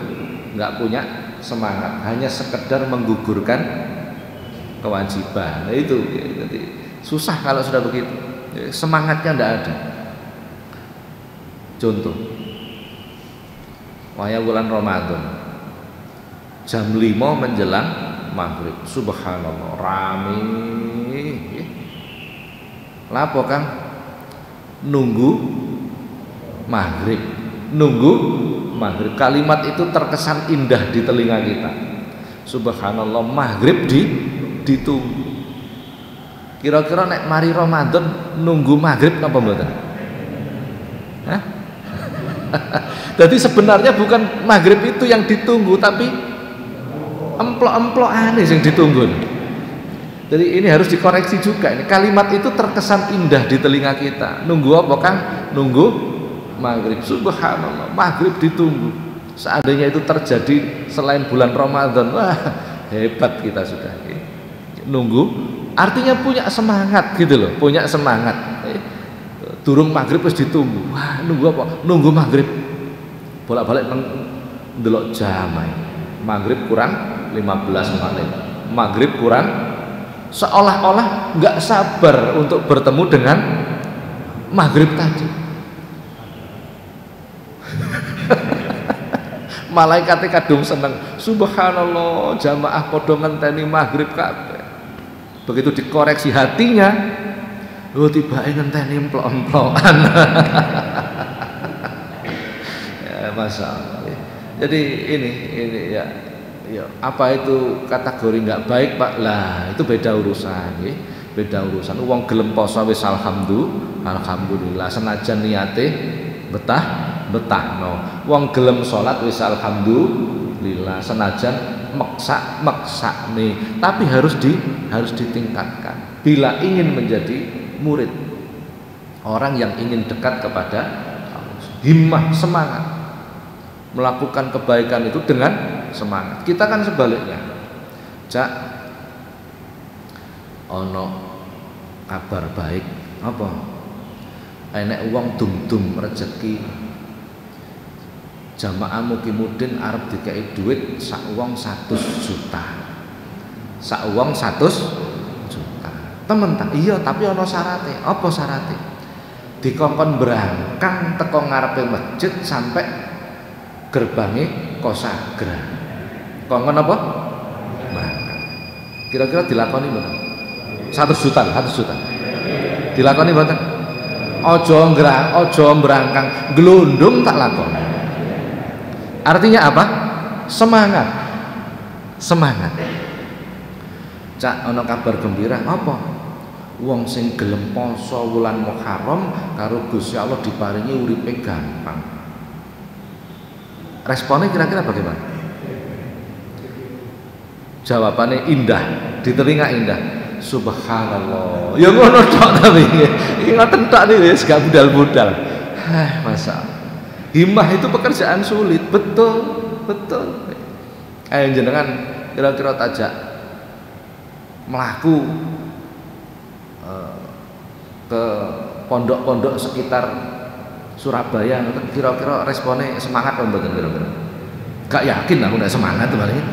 nggak punya semangat, hanya sekedar menggugurkan kewajiban. Nah itu jadi susah kalau sudah begitu, semangatnya tidak ada. Contoh, waya bulan Ramadan, jam 5 menjelang maghrib, subhanallah rame. Lapo Kang? Nunggu maghrib. Kalimat itu terkesan indah di telinga kita. Subhanallah, maghrib ditunggu. Kira-kira nek mari Ramadan nunggu maghrib napa mboten? Hah? Jadi sebenarnya bukan maghrib itu yang ditunggu, tapi emplok-emplokane yang ditunggu. Jadi ini harus dikoreksi juga. Ini kalimat itu terkesan indah di telinga kita. Nunggu apa Kang? Nunggu maghrib. Subhanallah, maghrib ditunggu. Seandainya itu terjadi selain bulan Ramadan, wah hebat kita sudah. Nunggu, artinya punya semangat gitu loh, punya semangat. Durung maghrib harus ditunggu. Wah, nunggu apa? Nunggu maghrib. Bolak-balik ndelok jam. Maghrib kurang 15 menit. Maghrib kurang, seolah-olah nggak sabar untuk bertemu dengan maghrib tadi. Malaikatnya kadung seneng, subhanallah jamaah podo ngenteni maghrib kabeh. Begitu dikoreksi hatinya, oh tiba ngenteni emplok-emplokan. Ya, Masya Allah. Jadi ini ya apa itu kategori nggak baik Pak? Lah itu beda urusan, ya. Beda urusan. Wong gelem poso wis alhamdulillah, senajan niate betah no. Wong gelem salat wis alhamdulillah, senajan maksa nih, tapi harus ditingkatkan. Bila ingin menjadi murid, orang yang ingin dekat kepada Allah, himmah, semangat melakukan kebaikan itu dengan semangat. Kita kan sebaliknya, Cak, ono kabar baik apa? Enek uang dum rezeki, jamaah Mukimudin arep dikai duit sak uang 100 juta. Sak uang 100 juta. Temen tak? Iya, tapi ono syaratnya. Apa syaratnya? Dikongkon berangkang teko ngarepe masjid sampai gerbangnya kosagra. Kongkon apa? Berangkang. Kira-kira dilakoni mboten? 100 juta. Dilakoni mboten? Ojo berangkang, glundung tak lakoni. Artinya apa? Semangat. Cak, ono kabar gembira apa? Wong sing gelem poso wulan Muharram karo Gusti Allah diparingi uripe gampang. Responnya kira-kira bagaimana? Jawabannya indah, di telinga indah. Subhanallah. Ya ngono tok tapi iki ngoten tok wis gak budal-budal. Masa himmah itu pekerjaan sulit, betul. Ayo jenengan kira-kira tajak melaku ke pondok-pondok sekitar Surabaya, kira-kira responnya semangat apa mboten kira-kira? Gak yakin aku ndak semangat tuh paling.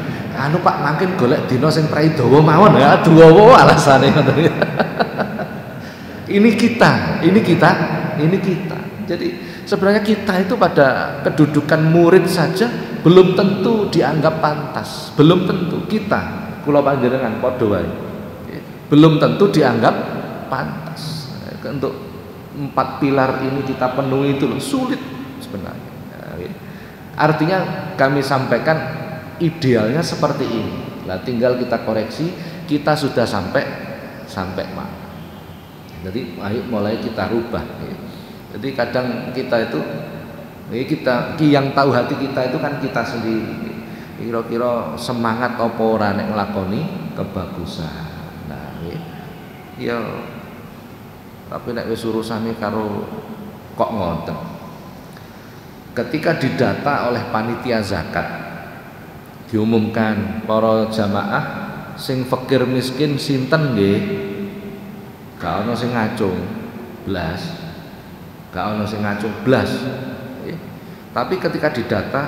anu Pak mungkin golek dina sing prai dawa mawon ya dawa alasane ngoten. Ini kita. Jadi sebenarnya kita itu pada kedudukan murid saja belum tentu dianggap pantas, belum tentu kita kula panjenengan padha wae. Belum tentu dianggap pantas. Untuk 4 pilar ini kita penuhi itu loh, sulit sebenarnya. Artinya kami sampaikan idealnya seperti ini. Lah tinggal kita koreksi, kita sudah sampai mana. Jadi ayo mulai kita rubah. Jadi kadang kita itu yang tahu hati kita itu kan kita sendiri. Kira-kira semangat apa ora nek nglakoni kebagusan. Nah, ya tapi nek wis urusane karo kok ngoten. Ketika didata oleh panitia zakat diumumkan para jamaah sing fakir miskin sinten nggih, gak ono sing ngacung blas, tapi ketika didata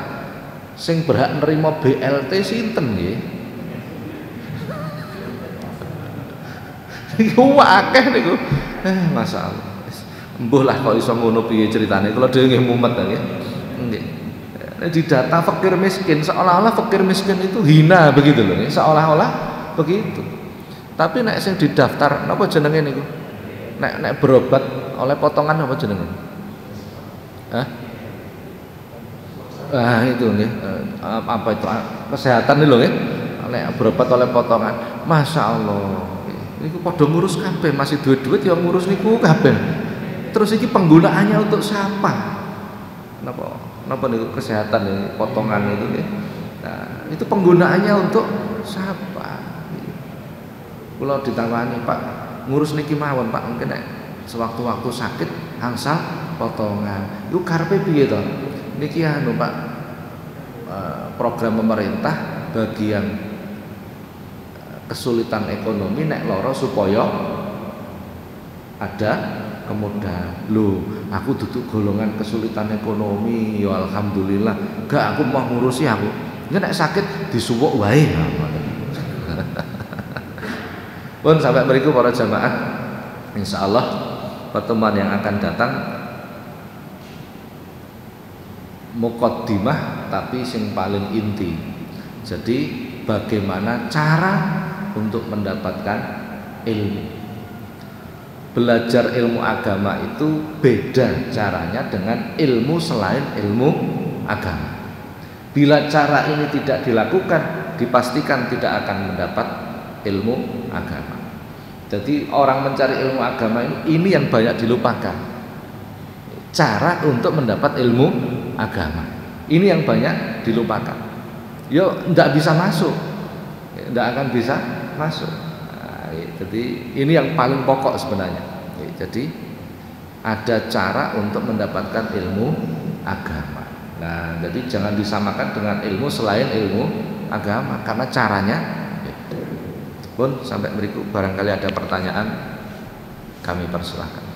sing berhak nerima BLT sinten nggih, iku akeh niku. Masyaallah. Mbuh lah kok iso ngono piye ceritane, kula dhewe nggih mumet nggih. Nggih. Di data fakir miskin seolah-olah fakir miskin itu hina begitu loh, seolah-olah begitu. Tapi nek sing didaftar napa jenenge niku? Nek berobat oleh potongan apa jenenge? Hah? Itu nggih. Apa itu? Kesehatan lho nggih. Nek berobat oleh potongan. Masyaallah. Niku padha ngurus kabeh, masih duit-duit yang ngurus niku kabeh. Terus iki penggunaannya untuk siapa? Napa niku kesehatan ini potongan itu nggih. Nah, itu penggunaannya untuk siapa? Kula ditawani, Pak, ngurus niki mawon, Pak, mungkin nek sewaktu-waktu sakit angsal potongan. Iku karepe piye to? Niki anu, Pak, program pemerintah bagian kesulitan ekonomi nek loro supaya ada kemudahan. Lho, aku duduk golongan kesulitan ekonomi, ya alhamdulillah. Gak aku mau ngurusi aku. Nek sakit disuwuk wae. Pun sampai beriku para jamaah, insyaallah pertemuan yang akan datang muqaddimah tapi sing paling inti. Jadi bagaimana cara untuk mendapatkan ilmu. Belajar ilmu agama itu beda caranya dengan ilmu selain ilmu agama. Bila cara ini tidak dilakukan, dipastikan tidak akan mendapat ilmu agama. Jadi orang mencari ilmu agama ini yang banyak dilupakan. Cara untuk mendapat ilmu agama ini yang banyak dilupakan. Yo tidak bisa masuk, tidak akan bisa masuk. Nah, jadi ini yang paling pokok sebenarnya. Jadi ada cara untuk mendapatkan ilmu agama. Nah, jadi jangan disamakan dengan ilmu selain ilmu agama karena caranya. Pun sampai berikut barangkali ada pertanyaan kami persilahkan.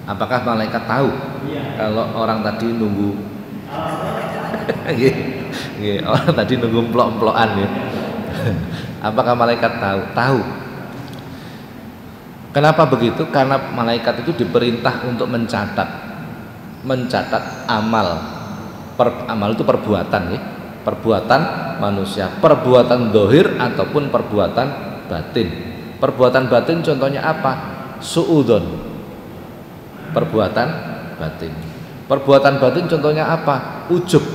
Apakah malaikat tahu kalau orang tadi nunggu? Orang tadi nunggu emplok-emplokan ya. Apakah malaikat tahu? Tahu. Kenapa begitu? Karena malaikat itu diperintah untuk mencatat amal. Amal itu perbuatan ya. Perbuatan manusia, perbuatan dohir ataupun perbuatan batin. Perbuatan batin contohnya apa? Suudon. Perbuatan batin. Perbuatan batin contohnya apa? Ujub.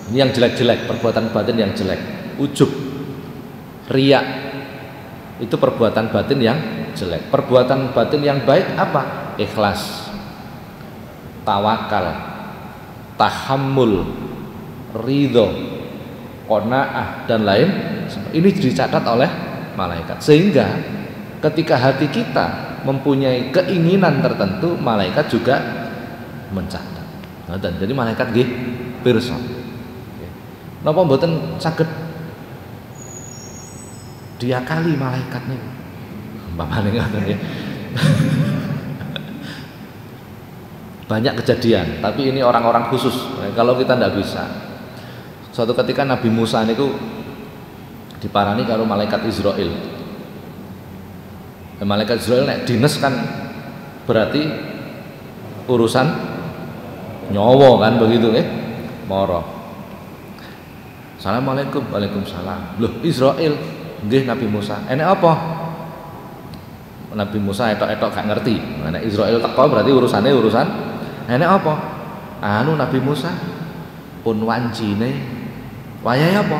Ini yang jelek-jelek, perbuatan batin yang jelek. Ujub. Riya. Itu perbuatan batin yang jelek. Perbuatan batin yang baik apa? Ikhlas. Tawakal. Tahammul. Ridho. Qanaah dan lain. Ini dicatat oleh malaikat. Sehingga ketika hati kita mempunyai keinginan tertentu, malaikat juga mencatat. Nah, jadi malaikat nggih pirsa. Napa mboten saged diakali malaikat niku? Umpamane ngoten ya. Banyak kejadian, tapi ini orang-orang khusus. Kalau kita tidak bisa. Suatu ketika Nabi Musa niku diparani karo malaikat Israel. Malaikat Israel nek dinas kan berarti urusan nyawa kan begitu moro. Assalamualaikum. Waalaikumsalam. Loh, Israel nggih Nabi Musa. Enek apa? Nabi Musa etok-etok gak ngerti. Nek Israel teko berarti urusan enek apa? Anu Nabi Musa pun wancine wayahe apa?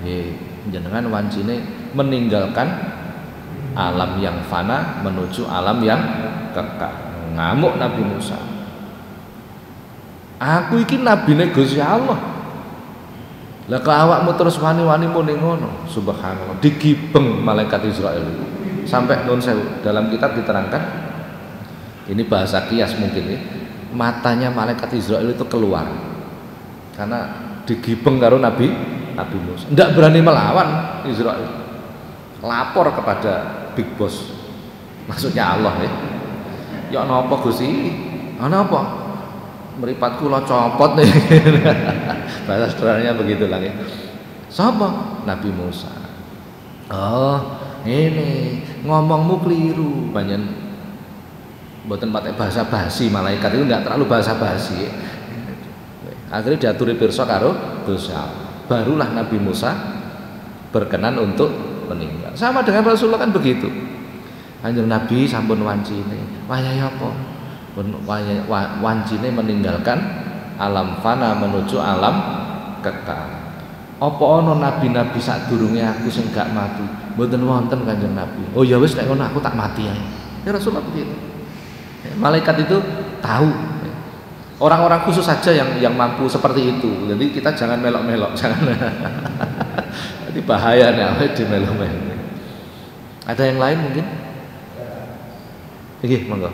Nggih, jenengan wancine meninggalkan alam yang fana menuju alam yang kekal. Ngamuk Nabi Musa. Aku iki nabine Gusti Allah. Lah kok awakmu terus wani-wani muni ngono? Subhanallah, digibeng malaikat Israel. Sampai nun sewu dalam kitab diterangkan, ini bahasa kias mungkin ya, matanya malaikat Israel itu keluar karena digibeng karo Nabi Musa. Tidak berani melawan Israel, lapor kepada Big Boss, maksudnya Allah ya. Ya napa Gusti? Ana apa? Meripat kula copot nih. Bahasa sederhananya begitulah ya. Sapa? Nabi Musa. Oh, ini ngomongmu keliru, banyak mboten pakai bahasa basi, malaikat itu enggak terlalu bahasa basi. Akhirnya diaturi pirsa karo Gusti Allah. Barulah Nabi Musa berkenan untuk meninggal. Sama dengan Rasulullah kan begitu. Kanjeng Nabi sampun wancine, wayahe apa? Wancine meninggalkan alam fana menuju alam kekal. Apa ana nabi-nabi sadurunge aku sing gak mati? Mboten wonten Kanjeng Nabi. Oh ya wis nek ngono aku tak mati ae. Ya Rasulullah begitu. Malaikat itu tahu. Orang-orang khusus saja yang mampu seperti itu. Jadi kita jangan melok-melok, jangan. Jadi bahaya nek di melok-melok. Ada yang lain mungkin? Nggih, monggo.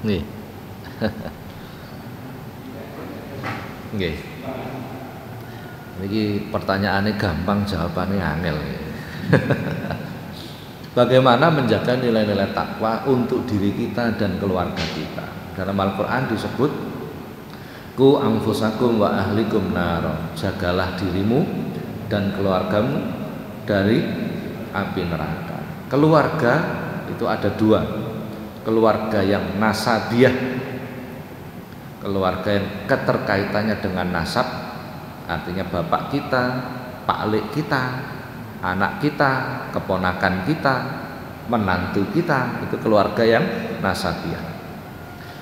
Nggih. Nggih. Niki pertanyaannya gampang, jawabannya angel. Bagaimana menjaga nilai-nilai takwa untuk diri kita dan keluarga kita? Dalam Al-Qur'an disebut ku anfusakum wa ahlikum naro. Jagalah dirimu dan keluargamu dari api neraka. Keluarga itu ada dua. Keluarga yang nasabiah, keluarga yang keterkaitannya dengan nasab, artinya bapak kita, paklik kita, anak kita, keponakan kita, menantu kita, itu keluarga yang nasabiah.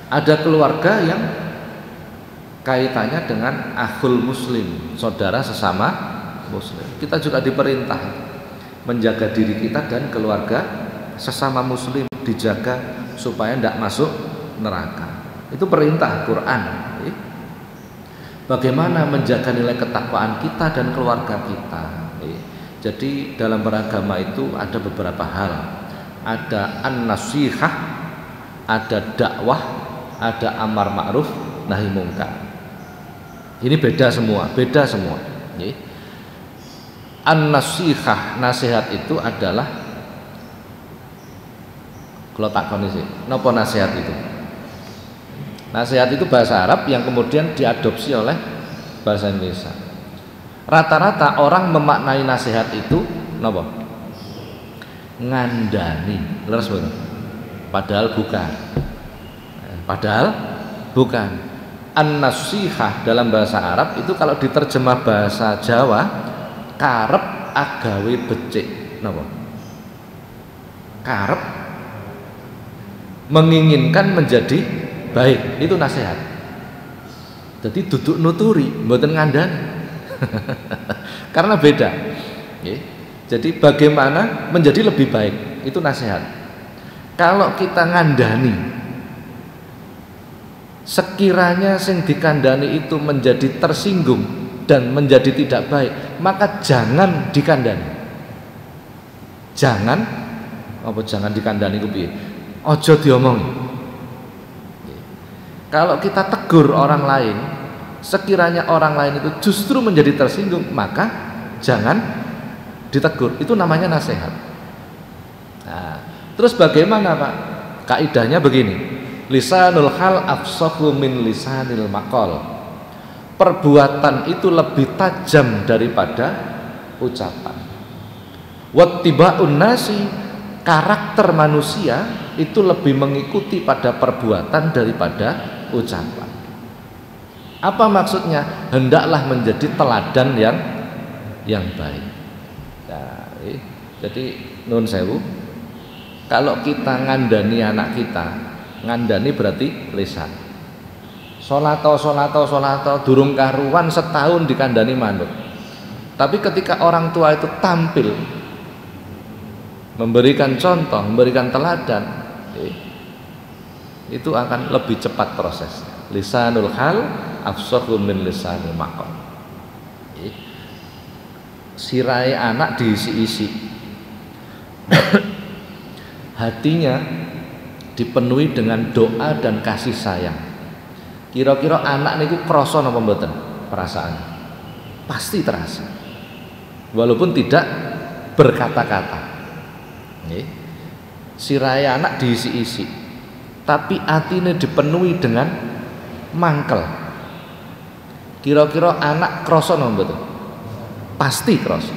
Ada keluarga yang kaitannya dengan akhul muslim, saudara sesama muslim. Kita juga diperintah menjaga diri kita dan keluarga sesama muslim, dijaga supaya tidak masuk neraka. Itu perintah Quran. Bagaimana menjaga nilai ketakwaan kita dan keluarga kita. Jadi dalam beragama itu ada beberapa hal. Ada an-nasihah, ada dakwah, ada amar ma'ruf, nahi mungkar. Ini beda semua. An-nasihah, nasihat itu adalah, kalau tak kondisi, nopo nasihat itu? Nasihat itu bahasa Arab yang kemudian diadopsi oleh bahasa Indonesia. Rata-rata orang memaknai nasihat itu nopo? Ngandani, leres betul. Padahal bukan. An-nasihah dalam bahasa Arab itu kalau diterjemah bahasa Jawa, karep agawe becik, nopo? Karep menginginkan menjadi baik, itu nasihat. Jadi duduk nuturi, mboten ngandani. Karena beda. Jadi bagaimana menjadi lebih baik, itu nasihat. Kalau kita ngandani, sekiranya sing dikandani itu menjadi tersinggung dan menjadi tidak baik, maka jangan dikandani. Jangan dikandani ku piye? Aja diomongi. Kalau kita tegur orang lain, sekiranya orang lain itu justru menjadi tersinggung, maka jangan ditegur. Itu namanya nasihat. Nah, terus bagaimana Pak? Kaidahnya begini, lisanul hal afsahu min lisanil maqal. Perbuatan itu lebih tajam daripada ucapan. Wattiba'un nasi, karakter manusia itu lebih mengikuti pada perbuatan daripada ucapan. Apa maksudnya? Hendaklah menjadi teladan yang baik. Nah, jadi nun sewu, kalau kita ngandani anak kita, ngandani berarti lisan. Solato durung karuan setahun dikandani manut. Tapi ketika orang tua itu tampil memberikan contoh, memberikan teladan, itu akan lebih cepat proses. Lisanul hal afsahu min lisanil maqal. Sirai anak diisi-isi, hatinya dipenuhi dengan doa dan kasih sayang. Kira-kira anak niku krasa napa mboten perasaan? Pasti terasa, walaupun tidak berkata-kata. Sirai anak diisi-isi, tapi atine dipenuhi dengan mangkel. Kira-kira anak krasa napa mboten? Pasti krasa,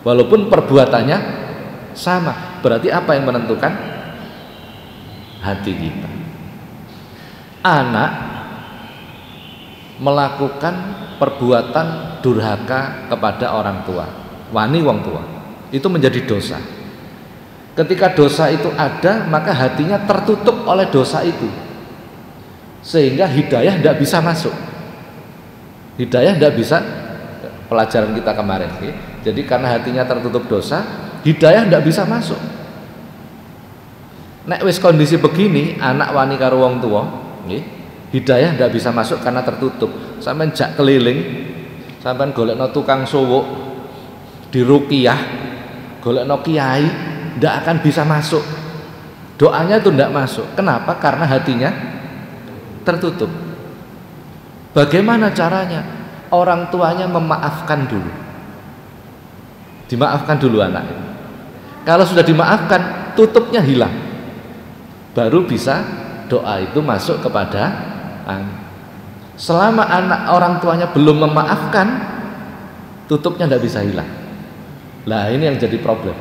walaupun perbuatannya sama. Berarti apa yang menentukan? Hati kita. Anak melakukan perbuatan durhaka kepada orang tua, wani wong tua, itu menjadi dosa. Ketika dosa itu ada, maka hatinya tertutup oleh dosa itu, sehingga hidayah tidak bisa masuk. Hidayah tidak bisa, pelajaran kita kemarin. Jadi karena hatinya tertutup dosa, hidayah tidak bisa masuk. Nek wis kondisi begini, anak wani karo wong tua, hidayah tidak bisa masuk karena tertutup. Sampeyan jak keliling, sampeyan golekno tukang sowok di ruqyah, golekno kiai, tidak akan bisa masuk. Doanya itu tidak masuk. Kenapa? Karena hatinya tertutup. Bagaimana caranya? Orang tuanya memaafkan dulu. Dimaafkan dulu anak. Kalau sudah dimaafkan, tutupnya hilang, baru bisa doa itu masuk kepada anak. Selama anak orang tuanya belum memaafkan, tutupnya tidak bisa hilang. Lah ini yang jadi problem.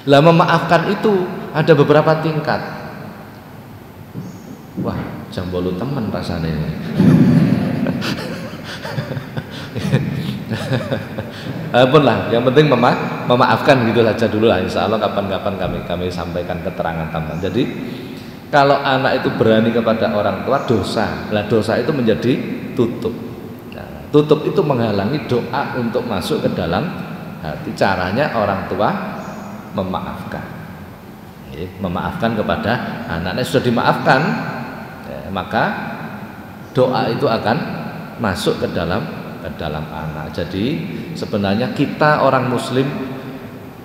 Lah memaafkan itu ada beberapa tingkat. Wah, jambolu temen rasanya ini. Apunlah, yang penting memaafkan gitu saja dulu lah. Insya Allah kapan-kapan kami sampaikan keterangan tambahan. Jadi kalau anak itu berani kepada orang tua, dosa. Nah, dosa itu menjadi tutup. Nah, tutup itu menghalangi doa untuk masuk ke dalam hati. Caranya orang tua memaafkan. Memaafkan kepada anaknya. Sudah dimaafkan, maka doa itu akan masuk ke dalam anak. Jadi sebenarnya kita orang muslim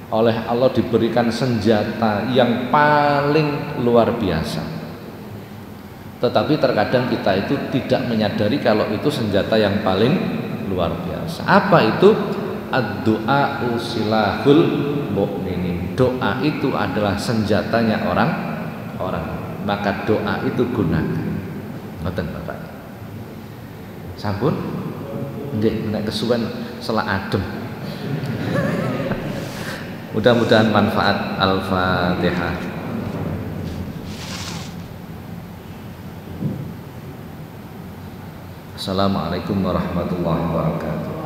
oleh Allah diberikan senjata yang paling luar biasa. Tetapi terkadang kita itu tidak menyadari kalau itu senjata yang paling luar biasa. Apa itu? Ad-du'a silahul mu'minin. Doa itu adalah senjatanya orang. Maka doa itu gunakan. Ngoten Bapak. Sampun? Nggih, nek kesuwen selak adem. Mudah-mudahan manfaat. Al-Fatihah. Assalamualaikum warahmatullahi wabarakatuh.